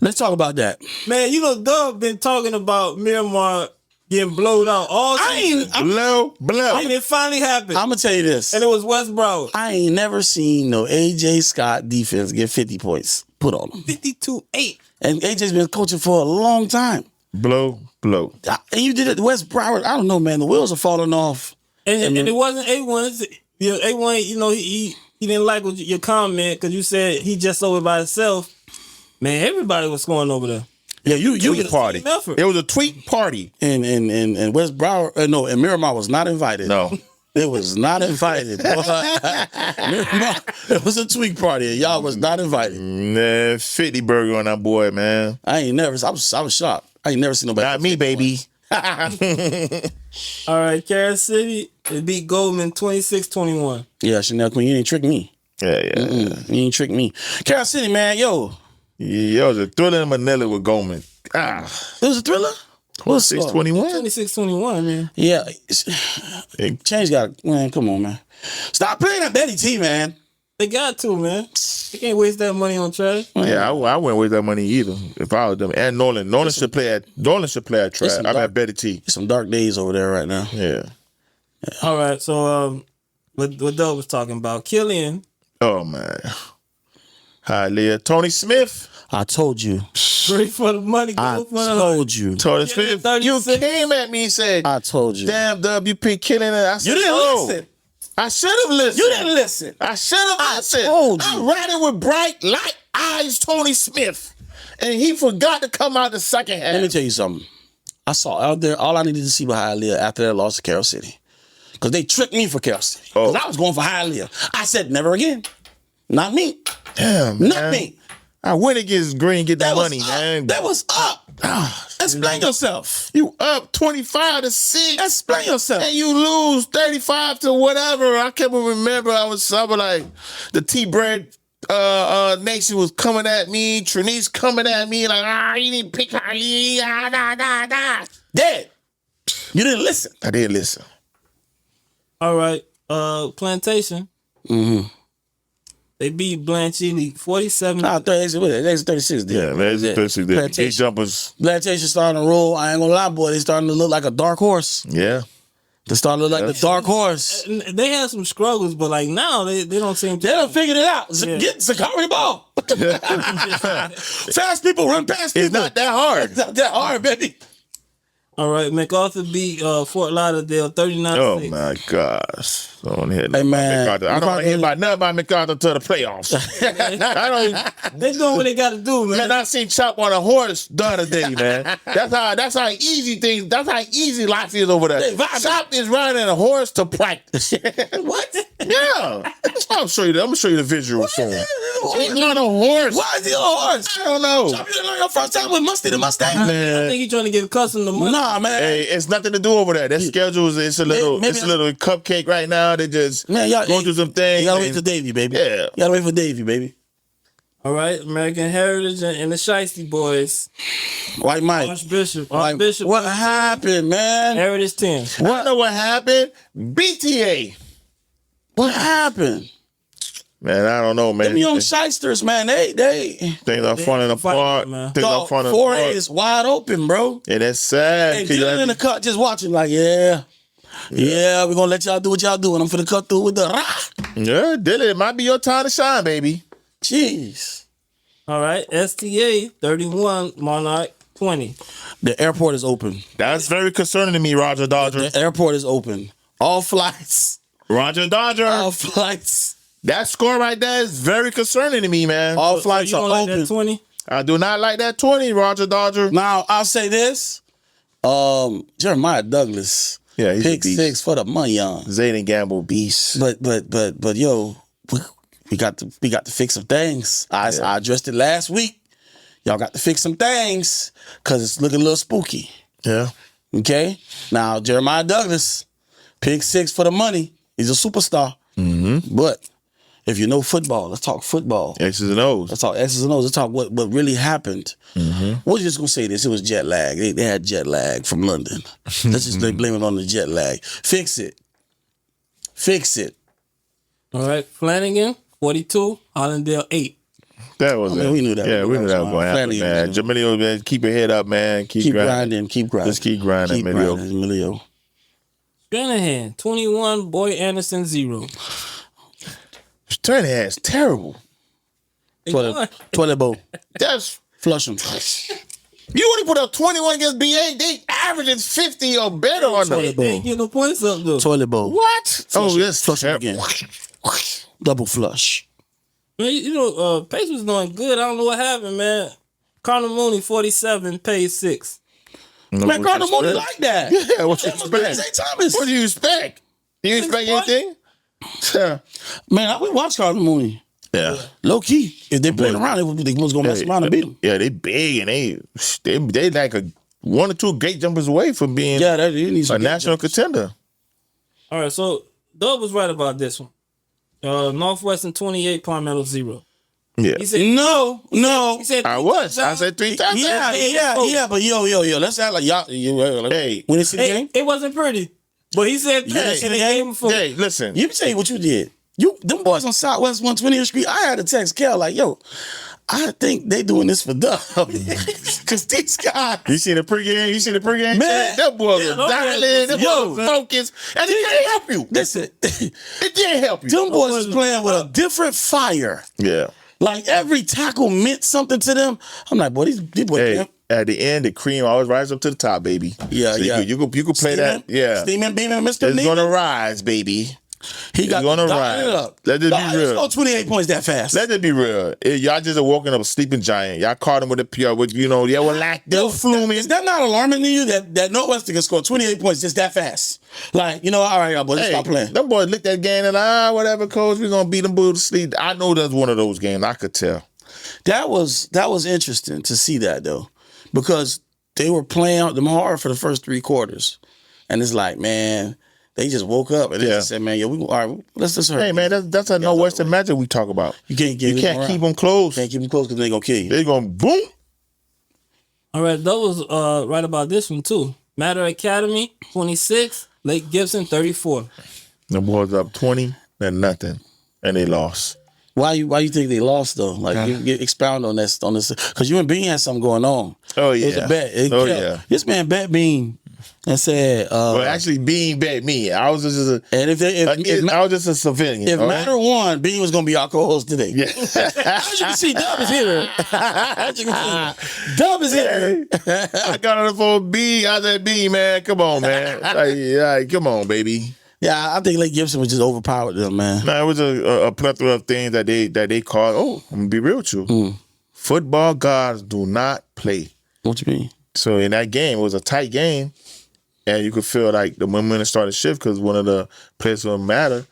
Let's talk about that. Man, you know, Dubb been talking about Miramar getting blowed out all season. Blow. And it finally happened. I'm gonna tell you this. And it was West Broward. I ain't never seen no AJ Scott defense get 50 points put on them. 52-8. And AJ's been coaching for a long time. Blow. And you did it, West Broward. I don't know, man. The wheels are falling off. And it wasn't A1. You know, A1, you know, he didn't like what your comment because you said he just over by himself. Man, everybody was scoring over there. Yeah, you Tweet party. team effort. It was a tweet party. and West Broward, and Miramar was not invited. No. It was not invited. Miramar, it was a tweak party, and y'all was not invited. Nah, 50 burger on that boy, man. I was shocked. I ain't never seen nobody. Not me, baby. All right, Carol City, they beat Goldman 26-21. Yeah, Chanel Queen, you ain't trick me. Yeah. You ain't trick me. Carol City, man, yo. Yeah, it was a thriller in Manila with Goldman. It was a thriller? What's 621? 26-21, man. Yeah. Change man, come on, man. Stop playing that Betty T, man. They got to, man. They can't waste that money on trash. Yeah, I wouldn't waste that money either if I was them. And Nolan should play at track. I'm at Betty T. There's some dark days over there right now. Yeah. All right, so what Doug was talking about, Killian. Oh man. Hi, Leah. Tony Smith. I told you. Straight for the money. I Go for the told you. Tony Yeah, Smith. 36. You came at me and said, I told you. "Damn, Dub, you picked Killian." I said, You didn't "Oh." listen. I should have listened. You didn't listen. I should have listened. told you. I'm riding with bright light eyes, Tony Smith, and he forgot to come out the second half. Let me tell you something. I saw out there, all I needed to see was Hialeah after that loss to Carroll City. Because they tricked me for Carroll City. Because I was going for Hialeah. I said, never again. Not me. Damn, Not man. me. I went against Green, get that was money, up. man. That was up. Explain yourself. You up 25-6. Explain yourself. And you lose 35 to whatever. I can't remember. I was like the T-Bread Nation was coming at me. Trinice coming at me like, you need to pick her. Dead. You didn't listen. I did listen. All right, Plantation. Mm-hmm. They beat Blanchini 47. Nah, 36. Yeah, man. Big jumpers. Plantation starting to roll. I ain't gonna lie, boy. They starting to look like a dark horse. Yeah. They starting to look like the dark horse. They had some struggles, but like now they don't seem to. They done figured it out. Yeah. Get Zakari the ball. Fast people run past people. It's not that hard. It's not that hard, baby. All right, MacArthur beat Fort Lauderdale 39-6. Oh my gosh! I don't hear Hey, man. MacArthur. I don't want to hear about nothing about MacArthur to the playoffs. I don't. They doing what they got to do, man. Man, I seen Chop on a horse the other day, man. That's how easy things. That's how easy life is over there. Chop is riding a horse to practice. What? Yeah, I'm show you. I'm gonna show you the visual soon. He's on a horse. Why is he on a horse? I don't know. You didn't learn your first time with Mustard and Mustang? I Man, think he's trying to get accustomed to money. Nah, man. hey, it's nothing to do over there. Their schedule is it's a little cupcake right now. They just Man, y'all going through some things. You gotta wait for Davey, baby. Yeah. You gotta wait for Davey, baby. All right, American Heritage and the Shiesty Boys. White Mike. Archbishop. What happened, man? Heritage 10. I know what happened. BTA. What happened? Man, I don't know, man. Them young shysters, man, they Things are falling apart. man. Things are dog, falling 4A apart. is wide open, bro. And that's sad. Hey, 'cause you Dylan have- in the cut just watching like, yeah, we're gonna let y'all do what y'all do, and I'm finna cut through with the rah. Yeah, Dillard, it might be your time to shine, baby. Jeez. All right, STA 31, Monarch 20. The airport is open. That's very concerning to me, Roger Dodger. The airport is open. All flights. Roger Dodger. All flights. That score right there is very concerning to me, man. All flights You are don't like open. that 20? I do not like that 20, Roger Dodger. Now I'll say this. Jeremiah Douglas. Yeah, he's a pick beast. 6 for the money on. Zayden Gamble beast. But yo, we got to fix some things. I addressed it last week. Y'all got to fix some things because it's looking a little spooky. Yeah. Okay? Now, Jeremiah Douglas, pick 6 for the money. He's a superstar. Mm-hmm. But if you know football, let's talk football. X's and O's. Let's talk X's and O's. Let's talk what really happened. Mm-hmm. We're just going to say this. It was jet lag. They had jet lag from London. Let's just blame it on the jet lag. Fix it. Fix it. All right, Flanagan 42, Hollandale 8. That was it. We knew that. Yeah, we knew that was going to happen, Flanagan man. was- Jamilio, man, keep your head up, man. Keep grinding. Keep grinding. Just keep grinding, Emilio. Emilio. Stranahan 21, Boy Anderson 0. Stranahan is terrible. Toilet bowl. That's Flush him. you only put up 21 against BA. They averaging 50 or better on Toilet them. bowl. They ain't getting no points up though. Toilet bowl. What? Oh, yes. Flush him again. Double flush. Man, you know, Pace was doing good. I don't know what happened, man. Connor Mooney 47, paid 6. Man, Carter Mooney like that. Yeah, what you Zay expect? Thomas. What do you expect? Do you expect anything? Yeah. Man, we watch Carter Mooney. Yeah. Low key. If they playing around, they was gonna mess around and beat him. Yeah, they big and they like a 1 or 2 gate jumpers away from being Yeah, that he needs a some national contender. All right, so Dubb was right about this one. Northwestern 28, Palmetto 0. Yeah. He said, No. he said I was. I said 3 times. Yeah, but yo, let's act like y'all. Hey. When it's in the game, it wasn't pretty. But he said Yeah, in the game before. Hey, listen. you can tell you what you did. Them boys on Southwest 120th Street. I had to text Kel like, yo, I think they doing this for Dubb. Because these guys, You seen the pregame? Man. That boy was dialing. That Yo. boy was focused. And it didn't help you. listen, It didn't help you. them boys is playing with a different fire. Yeah. Like every tackle meant something to them. I'm like, boy, these boys. Hey, at the end, the cream always rises up to the top, baby. Yeah, So yeah. You could play that. Yeah. Steaming, beaming, Mr. It's Neiman. gonna rise, baby. He got gonna dialed rise. it up. Let it be Dog, real. Scored 28 points that fast. Let it be real. Y'all just are walking up a sleeping giant. Y'all caught him with a PR with they were like they were fluming. Is that not alarming to you that Northwestern can score 28 points just that fast? Like, all right, y'all boys, let's Hey, stop playing. them boys licked that game and whatever, coach, we're gonna beat them boys to sleep. I know that's one of those games. I could tell. That was interesting to see that though, because they were playing out them hard for the first 3 quarters, and it's like, man, they just woke up and they just said, man, all right, let's just hurry. Hey man, that's a Northwestern magic we talk about. You can't You can't keep them close. Can't keep them close because they're gonna kill you. They're gonna boom. All right, Dubb was right about this one too. Matter Academy 26, Lake Gibson 34. The boys up 20 and nothing, and they lost. Why you think they lost though? Like, expound on this because you and Bean had something going on. Oh It was yeah. a bet. Yeah. This man Bet Bean and said, Well, actually, Bean bet me. I was just a, and I was just a civilian. if all Matter won, Bean was gonna be our co-host today. Yeah. As you can see, Dubb is here. As you can see, Dubb is here. I got on the phone, Bean. I said, Bean, man, come on, man. Like, come on, baby. Yeah, I think Lake Gibson was just overpowered them, man. No, it was a plethora of things that they called. Oh, I'm gonna be real with you. Football gods do not play. What you mean? So in that game, it was a tight game, and you could feel like the momentum started to shift because one of the players who matter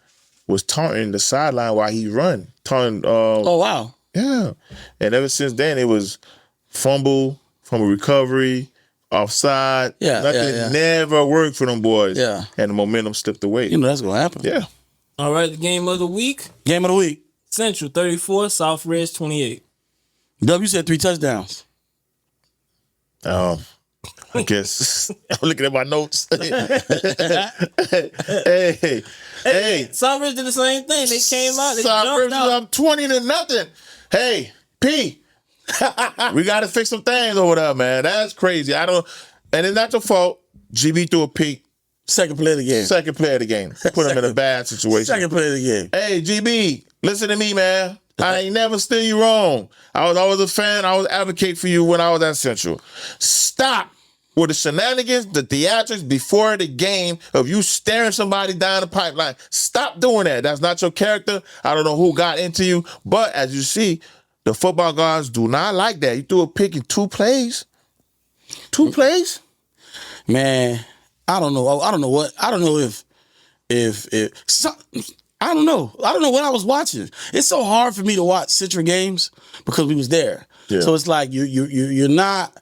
was taunting the sideline while he run. Taunting. Oh wow. Yeah, and ever since then it was fumble recovery. Offside, nothing never worked for them boys. Yeah, and the momentum slipped away. You know that's gonna happen. Yeah. All right, the game of the week. Game of the week. Central 34, South Ridge 28. Dubb, you said 3 touchdowns. I guess I'm looking at my notes. hey, South Ridge did the same thing. They came out. They South Ridge jumped out. up 20-0. Hey, P. We got to fix some things over there, man. That's crazy. And it's not your fault. GB threw a pick. Second play of the game. Second play of the game. Put him in a bad situation. Second play of the game. Hey, GB, listen to me, man. I ain't never steer you wrong. I was always a fan. I was advocate for you when I was at Central. Stop with the shenanigans, the theatrics before the game of you staring somebody down the pipeline. Stop doing that. That's not your character. I don't know who got into you. But as you see, the football guards do not like that. You threw a pick in 2 plays. 2 plays? Man, I don't know. I don't know what. I don't know if I don't know. I don't know what I was watching. It's so hard for me to watch Central games because we was there. Yeah. So it's like you're not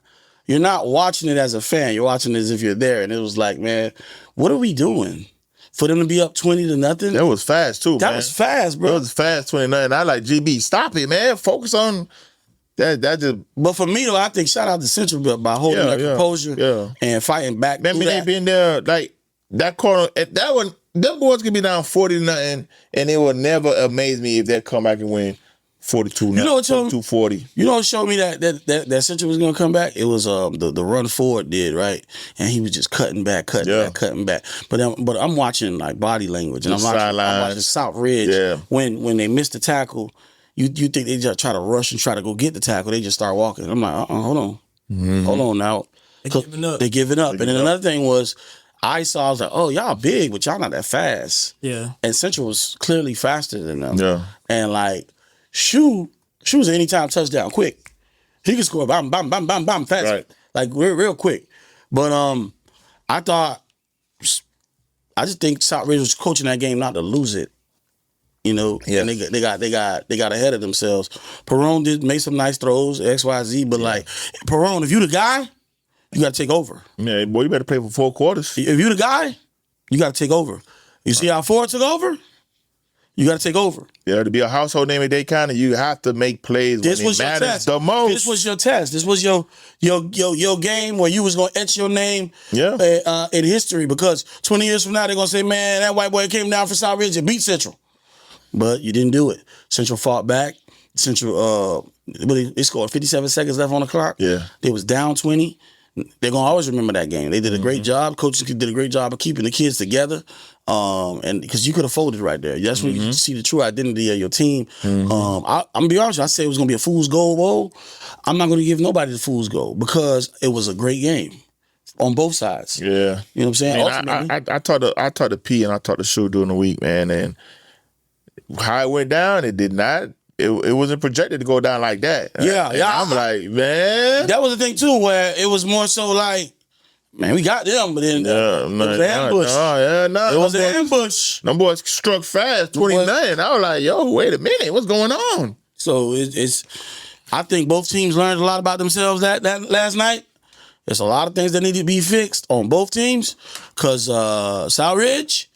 watching it as a fan. You're watching it as if you're there. And it was like, man, what are we doing? For them to be up 20-0? That was fast too, man. That was fast, bro. That was fast 20-0. I like GB. Stop it, man. Focus on that. Just. But for me though, I think shout out to Central by holding their composure and fighting back. That mean they been there like that corner. That one, them boys could be down 40-0, and it would never amaze me if they come back and win 42-0. You know what, 42-40. You know what showed me that Central was gonna come back? It was the run forward did, right? And he was just cutting back. But I'm watching like body language, and I'm watching South Ridge. Yeah. When they missed the tackle, you think they just try to rush and try to go get the tackle. They just start walking. I'm like, hold on. Mm-hmm. Hold on now. They're giving up. And then another thing was I was like, oh, y'all big, but y'all not that fast. Yeah. And Central was clearly faster than them. Yeah. And like Shoe was an anytime touchdown, quick. He could score, bam, bam, bam, bam, bam, fast, right. Like real quick. But I just think South Ridge was coaching that game not to lose it, you know. Yeah. And they got ahead of themselves. Perone made some nice throws, XYZ, but like Perone, if you the guy, you got to take over. Yeah, boy, you better play for 4 quarters. If you the guy, you got to take over. You see how Ford took over? You got to take over. Yeah, to be a household name in Dade County, you have to make plays when it matters the most. This was your test. This was your game where you was going to etch your name in history, because 20 years from now, they're going to say, man, that white boy came down for South Ridge and beat Central. But you didn't do it. Central fought back. Central, they scored 57 seconds left on the clock. Yeah. They was down 20. They're going to always remember that game. They did a great job. Coaches did a great job of keeping the kids together. And because you could have folded right there. That's when you see the true identity of your team. I'm going to be honest with you, I said it was going to be a fool's goal bowl. I'm not going to give nobody the fool's goal because it was a great game on both sides. Yeah. You know what I'm saying? I talked to P and I talked to Shu during the week, man, and how it went down, it did not. It wasn't projected to go down like that. Yeah. I'm like, man. That was the thing, too, where it was more so like, man, we got them, but then it was an ambush. It was an ambush. Them boys struck fast, 29. I was like, yo, wait a minute. What's going on? So I think both teams learned a lot about themselves that last night. There's a lot of things that need to be fixed on both teams because South Ridge,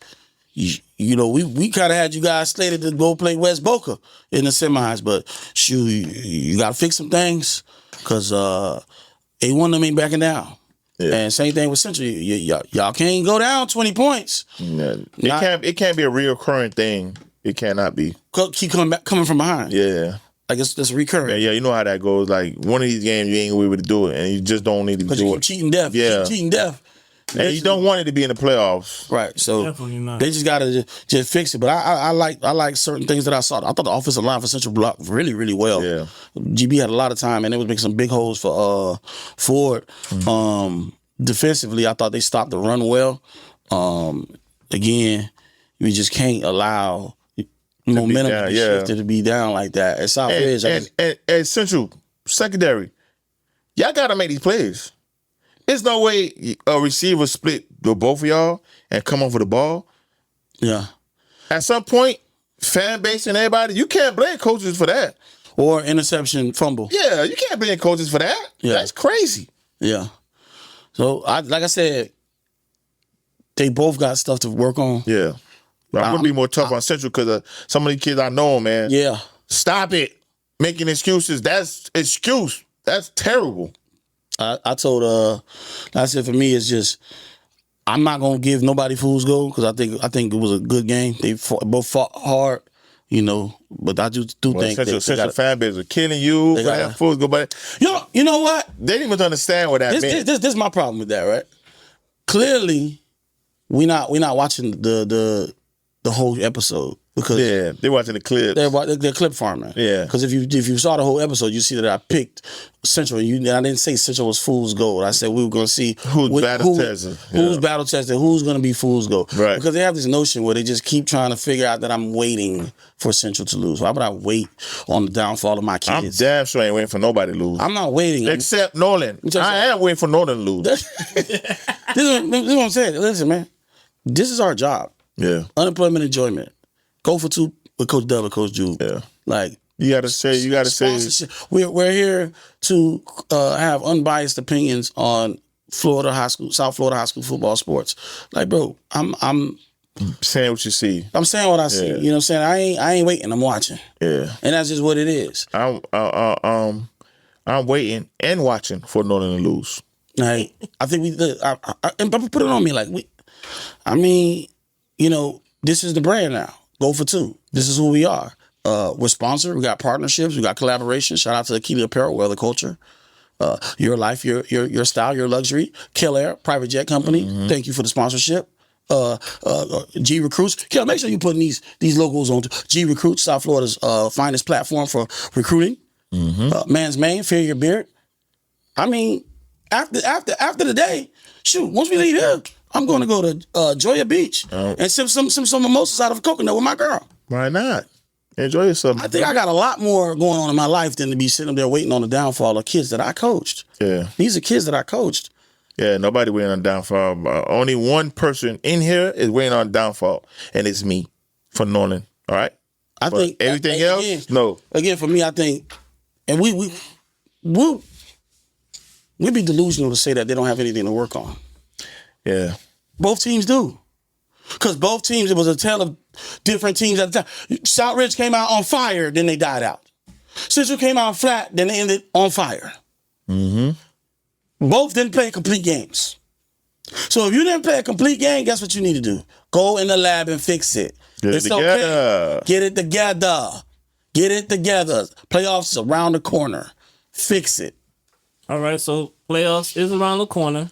you know, we kind of had you guys slated to go play West Boca in the semis, but shoot, you got to fix some things because A1 them ain't backing down. Yeah. And same thing with Central. Y'all can't go down 20 points. Yeah. It can't be a reoccurring thing. It cannot be. Keep coming from behind. Yeah. Like it's recurring. Yeah, you know how that goes. Like one of these games, you ain't gonna be able to do it, and you just don't need to do it. Cheating death. Yeah. Cheating death. And you don't want it to be in the playoffs. Right. So Definitely not. they just gotta just fix it. But I like certain things that I saw. I thought the offensive line for Central blocked really, really well. Yeah. GB had a lot of time and it was making some big holes for Ford. Defensively, I thought they stopped the run well. Again, you just can't allow momentum to be shifted to be down like that. At South Edge, and Central secondary, y'all gotta make these plays. There's no way a receiver split the both of y'all and come over the ball. yeah. At some point, fan base and everybody, you can't blame coaches for that. Or interception fumble. Yeah, you can't blame coaches for that. Yeah. That's crazy. Yeah. So like I said, they both got stuff to work on. Yeah. But I'm gonna be more tough on Central because some of these kids I know, man. Yeah. Stop it. Making excuses. That's excuse. That's terrible. I told I said for me it's just I'm not gonna give nobody fool's gold because I think it was a good game. They both fought hard, but I do think Central fan base are killing you. They gotta, fool's gold, but you know what? they didn't even understand what that meant. This is my problem with that, right? Clearly, we not watching the whole episode because they're watching the clips. They're clip farming. Yeah. Because if you saw the whole episode, you see that I picked Central. And I didn't say Central was fool's gold. I said we were going to see who's battle tested. Who's battle tested. Who's going to be fool's gold. Right. Because they have this notion where they just keep trying to figure out that I'm waiting for Central to lose. Why would I wait on the downfall of my I'm kids? damn sure I ain't waiting for nobody to lose. I'm not waiting. Except Nolan. I am waiting for Nolan to lose. This is what I'm saying. Listen, man. This is our job. Yeah. Unemployment enjoyment. Go for two with Coach Dubb and Coach Jube. Yeah. Like you gotta say. We're here to have unbiased opinions on South Florida high school football sports. Like, bro, I'm saying what you see. I'm saying what I see. You know what I'm saying? I ain't waiting. I'm watching. Yeah. And that's just what it is. I'm waiting and watching for Nolan to lose. Like, I think and put it on me. Like this is the brand now. Go for two. This is who we are. We're sponsored. We got partnerships. We got collaboration. Shout out to Akili Apparel, Weather Culture. Your life, your style, your luxury. Kill Air, private jet company. Mm-hmm. Thank you for the sponsorship. G Recruits. Kel, make sure you put these logos on. G Recruits, South Florida's finest platform for recruiting. Mm-hmm. Man's Main, Fear Your Beard. I mean, after the day, shoot, once we leave here, I'm going to go to Joya Beach and sip some mimosas out of a coconut with my girl. Why not? Enjoy yourself. I think I got a lot more going on in my life than to be sitting there waiting on the downfall of kids that I coached. Yeah. These are kids that I coached. Yeah, nobody waiting on downfall. Only one person in here is waiting on downfall, and it's me for Nolan. All right? I think everything else, no. Again, for me, I think, and we'd be delusional to say that they don't have anything to work on. Yeah. Both teams do. Because both teams, it was a tale of different teams at the time. South Ridge came out on fire, then they died out. Central came out flat, then they ended on fire. Mm-hmm. Both didn't play complete games. So if you didn't play a complete game, guess what you need to do? Go in the lab and fix it. Get it together. Okay. Get it together. Get it together. Playoffs is around the corner. Fix it. All right, so playoffs is around the corner.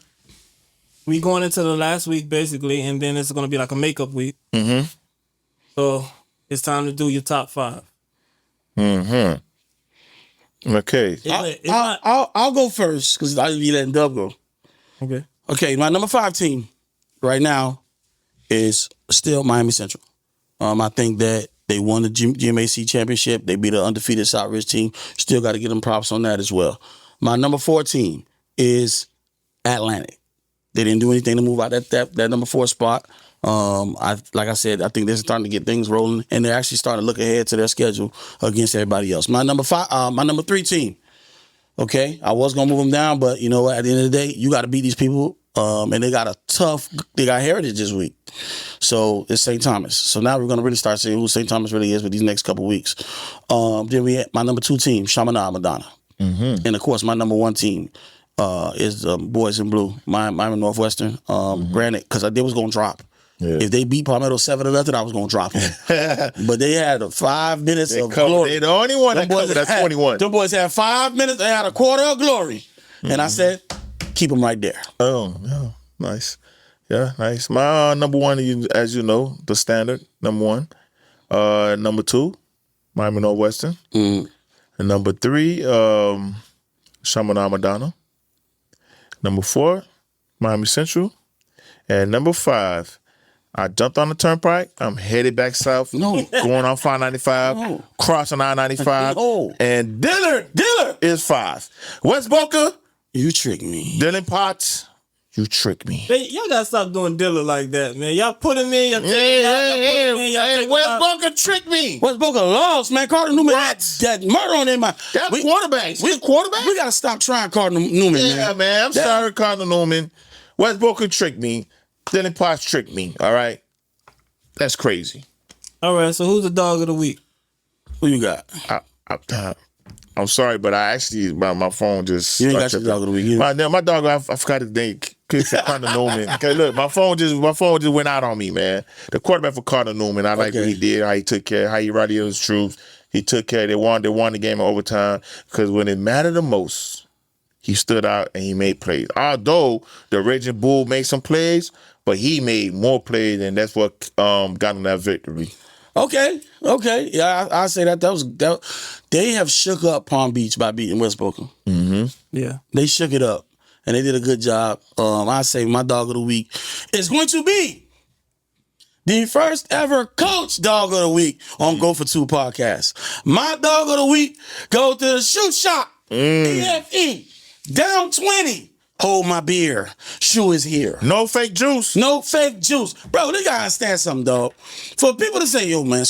We going into the last week, basically, and then it's going to be like a makeup week. Mm-hmm. So it's time to do your top 5. Mm-hmm. Okay. I'll go first because I'll be letting Dubb go. Okay, my number 5 team right now is still Miami Central. I think that they won the GMAC championship. They beat an undefeated South Ridge team. Still got to give them props on that as well. My number 4 team is Atlantic. They didn't do anything to move out that number 4 spot. Like I said, I think they're starting to get things rolling, and they're actually starting to look ahead to their schedule against everybody else. My number 3 team. Okay, I was gonna move them down, but you know what? At the end of the day, you got to beat these people, and they got heritage this week. So it's St. Thomas. So now we're gonna really start seeing who St. Thomas really is with these next couple weeks. Then we had my number 2 team, Chaminade Madonna, and of course my number 1 team. Is Boys in Blue, Miramar Northwestern. Granted, because they was gonna drop. Yeah. If they beat Palmetto 7-0, I was gonna drop them. But they had 5 minutes of glory. They're the only one that covered that 21. Them boys had 5 minutes. They had a quarter of glory, and I said, keep them right there. Oh no! Nice. Yeah, nice. My number one, as you know, the standard, number one. Number two, Miami Northwestern. Mm. And number three, Chaminade Madonna. Number four, Miami Central. And number five, I jumped on the turnpike. I'm headed back south. No. Going on 595, No. crossing I-95. No. And Dillard is 5. West Boca, You tricked me. Dylan Potts, you tricked me. Hey, y'all gotta stop doing Dillard like that, man. Y'all put him in. Y'all take him out, y'all put him in, y'all take him West out. Boca tricked me. West Boca lost, man. Cardinal Newman What? that murder on their mind. That quarterback. We quarterback? We gotta stop trying Cardinal Newman, Yeah, man. I'm sorry, Cardinal Newman. West Boca tricked me. Dylan Potts tricked me. All right. That's crazy. All right, so who's the dog of the week? Who you got? I'm sorry, but I actually my phone just. You ain't got your dog of the week. My dog, I forgot his name. Cardinal Newman. Okay, look, my phone just went out on me, man. The quarterback for Cardinal Newman. I like what he did, how he took care, how he rallied his troops. He took care. They won the game in overtime because when it mattered the most, he stood out and he made plays. Although the Raging Bull made some plays, but he made more plays, and that's what got him that victory. Okay. Yeah, I say that they have shook up Palm Beach by beating West Boca. Mm-hmm. Yeah. They shook it up, and they did a good job. I say my dog of the week is going to be the first ever Coach Dog of the Week on Go for Two podcast. My dog of the week go to the shoe shop. EFE down 20. Hold my beer. Shoe is here. No fake juice. No fake juice. Bro, they gotta understand something, dog. For people to say, yo, man,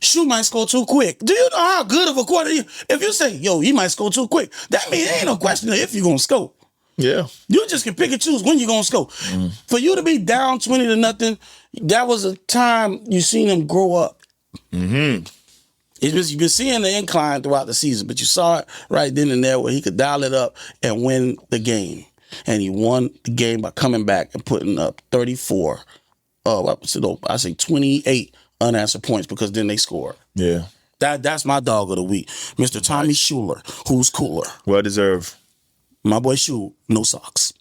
Shoe might score too quick. Do you know how good of a quarter he? If you say, yo, he might score too quick, that means there ain't no question of if you're gonna score. Yeah. You just can pick and choose when you're gonna score. For you to be down 20-0, that was a time you seen him grow up. Mm-hmm. You've been seeing the incline throughout the season, but you saw it right then and there where he could dial it up and win the game. And he won the game by coming back and putting up 34. I say 28 unanswered points because then they scored. Yeah. That's my dog of the week, Mr. Tommy Schuler, who's cooler. Well deserved. My boy Shu, no socks.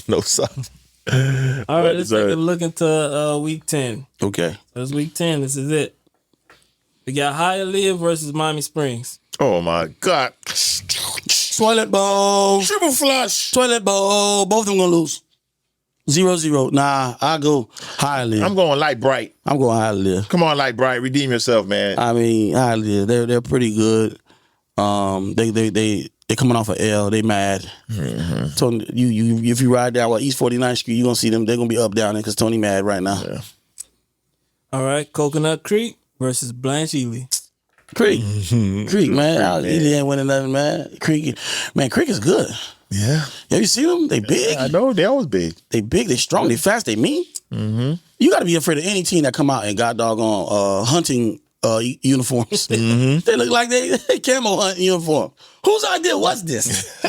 No socks. All right, let's take a look into week 10. Okay. That's week 10. This is it. We got Hialeah versus Miami Springs. Oh my God. Toilet bowl. Triple flush. Toilet bowl. Both of them gonna lose. 0-0. Nah, I go Hialeah. I'm going light bright. I'm going Hialeah. Come on, light bright. Redeem yourself, man. I mean, Hialeah, they're pretty good. They coming off an L. They mad. Mm-hmm. Tony, you if you ride down East 49th Street, you gonna see them. They're gonna be up down there because Tony mad right now. Yeah. All right, Coconut Creek versus Blanche Ely. Creek, man. Ely ain't winning nothing, man. Creek is good. Yeah. Have you seen them? They big. I know. They always big. They big. They strong. They fast. They mean. Mm-hmm. You got to be afraid of any team that come out and got doggone hunting uniforms. Mm-hmm. They look like they camo hunt uniform. Whose idea was this?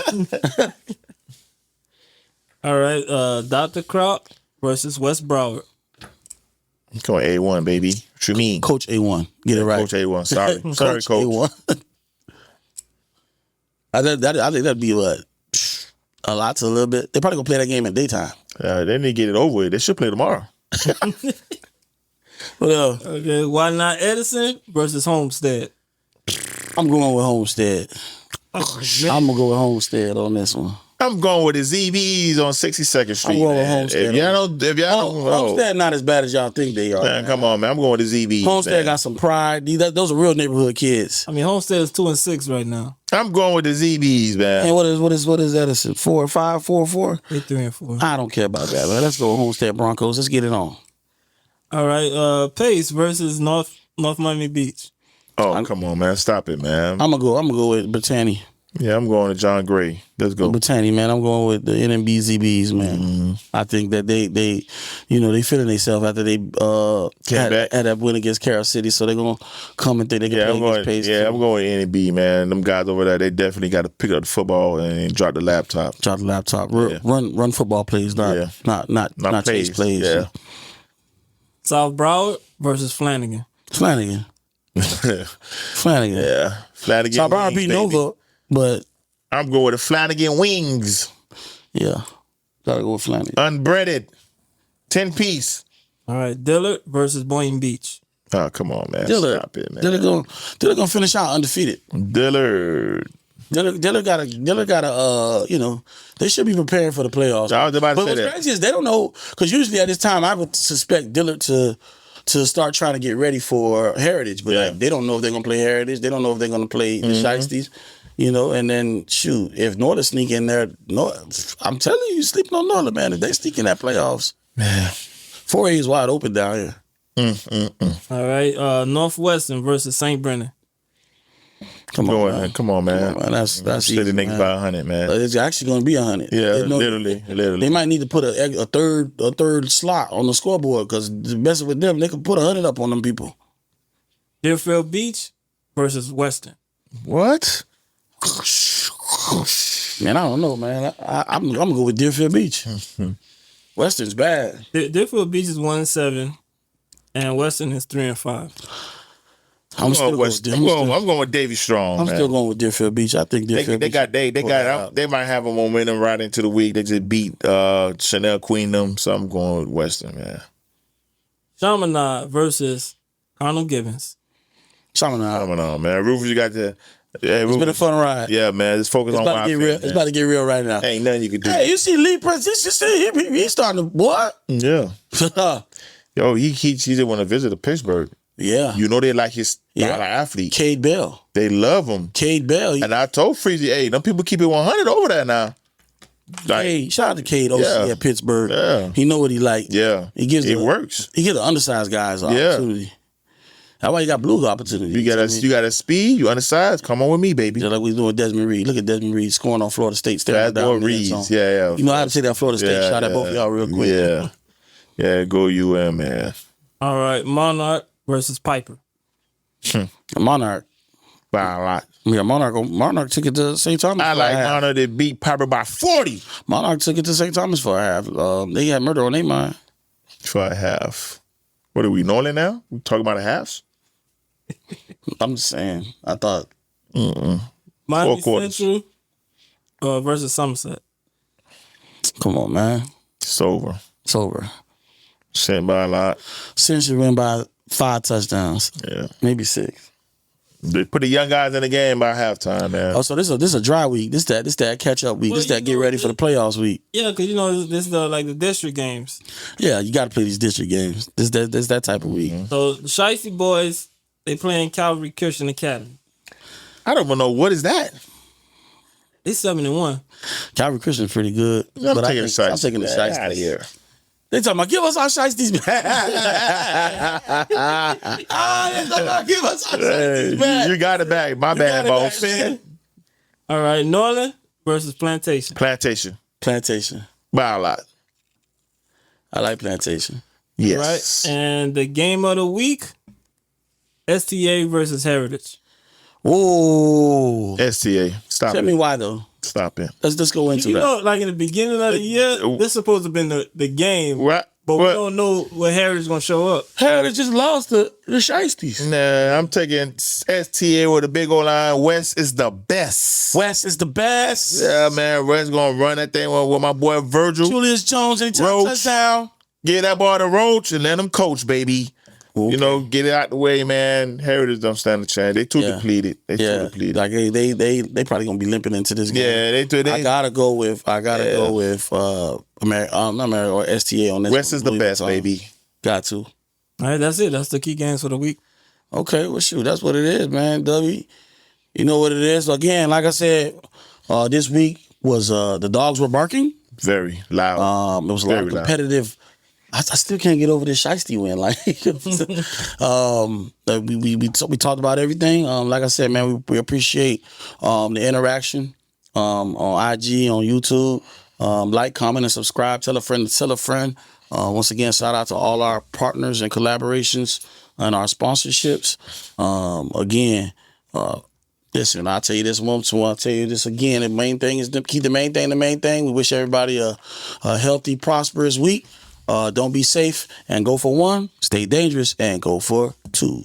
All right, Dr. Croc versus West Broward. I'm going A1, baby. What you mean? Coach A1. Get it right. Coach A1. Sorry. Sorry, Coach. A1. I think that'd be what? A lot to a little bit. They probably gonna play that game in daytime. They need to get it over with. They should play tomorrow. What else? Okay, why not Edison versus Homestead? I'm going with Homestead. I'm gonna go with Homestead on this one. I'm going with the ZBs on 62nd Street. I'm going with man. Homestead. If y'all don't, Homestead not as bad as y'all think they are. man, come on, man. I'm going with the ZBs. Homestead man. got some pride. Those are real neighborhood kids. I mean, Homestead is 2-6 right now. I'm going with the ZBs, man. And what is Edison? 4-5, 4-4? They 3-4. I don't care about that, man. Let's go Homestead Broncos. Let's get it on. All right, Pace versus North Miami Beach. Oh, come on, man. Stop it, man. I'm gonna go with Brittany. Yeah, I'm going to John Gray. Let's go. Brittany, man. I'm going with the NMB ZBs, man. Mm-hmm. I think that they feeling themselves after they had that win against Carroll City, so they're gonna come and think they can play against Pace. Yeah, I'm going with NB, man. Them guys over there, they definitely got to pick up the football and drop the laptop. Drop the laptop. Run football plays, not chase plays. Yeah. South Broward versus Flanagan. Flanagan. Yeah. Flanagan. South Broward beat Nova, but I'm going with the Flanagan Wings. yeah. Gotta go with Flannery. Unbreaded. 10-piece. All right, Dillard versus Boynton Beach. Oh, come on, man. Dillard. Stop it, man. Dillard gonna finish out undefeated. Dillard. Dillard gotta, they should be preparing for the playoffs. I was about to but say what's that. crazy is they don't know, because usually at this time I would suspect Dillard to start trying to get ready for Heritage, but like, they don't know if they're gonna play Heritage. They don't know if they're gonna play the Shiesties. And then shoot, if Northern sneak in there, I'm telling you, sleeping on Northern, man. If they sneak in that playoffs, man, 4A is wide open down here. All right, Northwestern versus St. Brennan. Come on, man. That's easy, the niggas man. by 100, man. It's actually going to be 100. Yeah, literally. They might need to put a third slot on the scoreboard, because messing with them, they can put 100 up on them people. Deerfield Beach versus Western. What? Man, I don't know, man. I'm gonna go with Deerfield Beach. Western's bad. Deerfield Beach is 1-7, and Western is 3-5. I'm going with Davy Strong. I'm man. still going with Deerfield Beach. I think Deerfield Beach. They might have a momentum right into the week. They just beat Chanel Queen them, so I'm going with Western, man. Chaminade versus Arnold Gibbons. Chaminade. Coming on, man. Rufus, you got to. Yeah, It's been a fun ride. Yeah, man. Just focus on about to get real. It's about to get real right now. Ain't nothing you can do. Hey, you see Lee Prince? He's starting to what? Yeah. Yo, he just want to visit to Pittsburgh. Yeah. You know they like his style of athlete. Cade Bell. They love him. Cade Bell. And I told Freezy, hey, them people keep it 100 over there now. Like, Hey, shout out to Cade OC at Pittsburgh. Yeah. He know what he like. Yeah. It works. He get the undersized guys opportunity. That's why you got blue opportunity. You got a speed, you undersized. Come on with me, baby. Just like we doing Desmond Reed. Look at Desmond Reed scoring on Florida State. Bad boy Reeds. Yeah. You know how to say that Florida State. Yeah, Shout out both of y'all real quick. Yeah. Yeah, go UM, man. All right, Monarch versus Piper. Monarch. By a lot. Yeah, Monarch took it to St. Thomas. I for like a half. Monarch that beat Piper by 40. Monarch took it to St. Thomas for a half. They had murder on their mind. For a half. What are we, Norland now? We talking about a half? I'm just saying. I thought. Miami 4 quarters. Central versus Somerset. Come on, man. It's over. It's over. Sent by a lot. Since you win by 5 touchdowns. Yeah. Maybe 6. They put the young guys in the game by halftime, man. Oh, so this is a dry week. This that catch up week. Well, this that get ready for the playoffs week. Yeah, because this is like the district games. Yeah, you got to play these district games. This that type of week. So the Shiesty boys, they playing Calvary Christian Academy. I don't even know what is that. They 7-1. Calvary Christian's pretty good. I'm taking the Shiesty. I'm taking the Shiesty out of here. They talking about give us our Shiesties back. They talking about give us our Shiesties back. You got it back. My bad, boss. Man. All right, Norland versus Plantation. Plantation. Plantation. By a lot. I like Plantation. Yes. Right? And the game of the week, STA versus Heritage. Whoa. STA. Stop Tell it. me why though. Stop it. Let's go into You that. know, like in the beginning of the year, this supposed to have been the game. What? But we don't know what Heritage is going to show up. Heritage just lost the Shiesties. Nah, I'm taking STA with a big old line. West is the best. West is the best. Yeah, man. West gonna run that thing with my boy Virgil. Julius Jones, anytime Roach. touchdown. Get that ball to Roach and let him coach, baby. Okay. You know, get it out the way, man. Heritage don't stand a chance. They too depleted. They too depleted. Like they probably gonna be limping into this game. Yeah, they I gotta go with America or STA on this. West is the best, time. baby. Got to. All right, that's it. That's the key games for the week. Okay, well shoot, that's what it is, man. W, you know what it is. Again, like I said, this week was the dogs were barking. Very loud. It was a lot of competitive. I still can't get over this Shiesty win. Like, we talked about everything. Like I said, man, we appreciate the interaction on IG, on YouTube. Like, comment, and subscribe. Tell a friend to tell a friend. Once again, shout out to all our partners and collaborations and our sponsorships. Again, listen, I'll tell you this once, so I'll tell you this again. The main thing is to keep the main thing the main thing. We wish everybody a healthy, prosperous week. Don't be safe and go for 1. Stay dangerous and go for 2.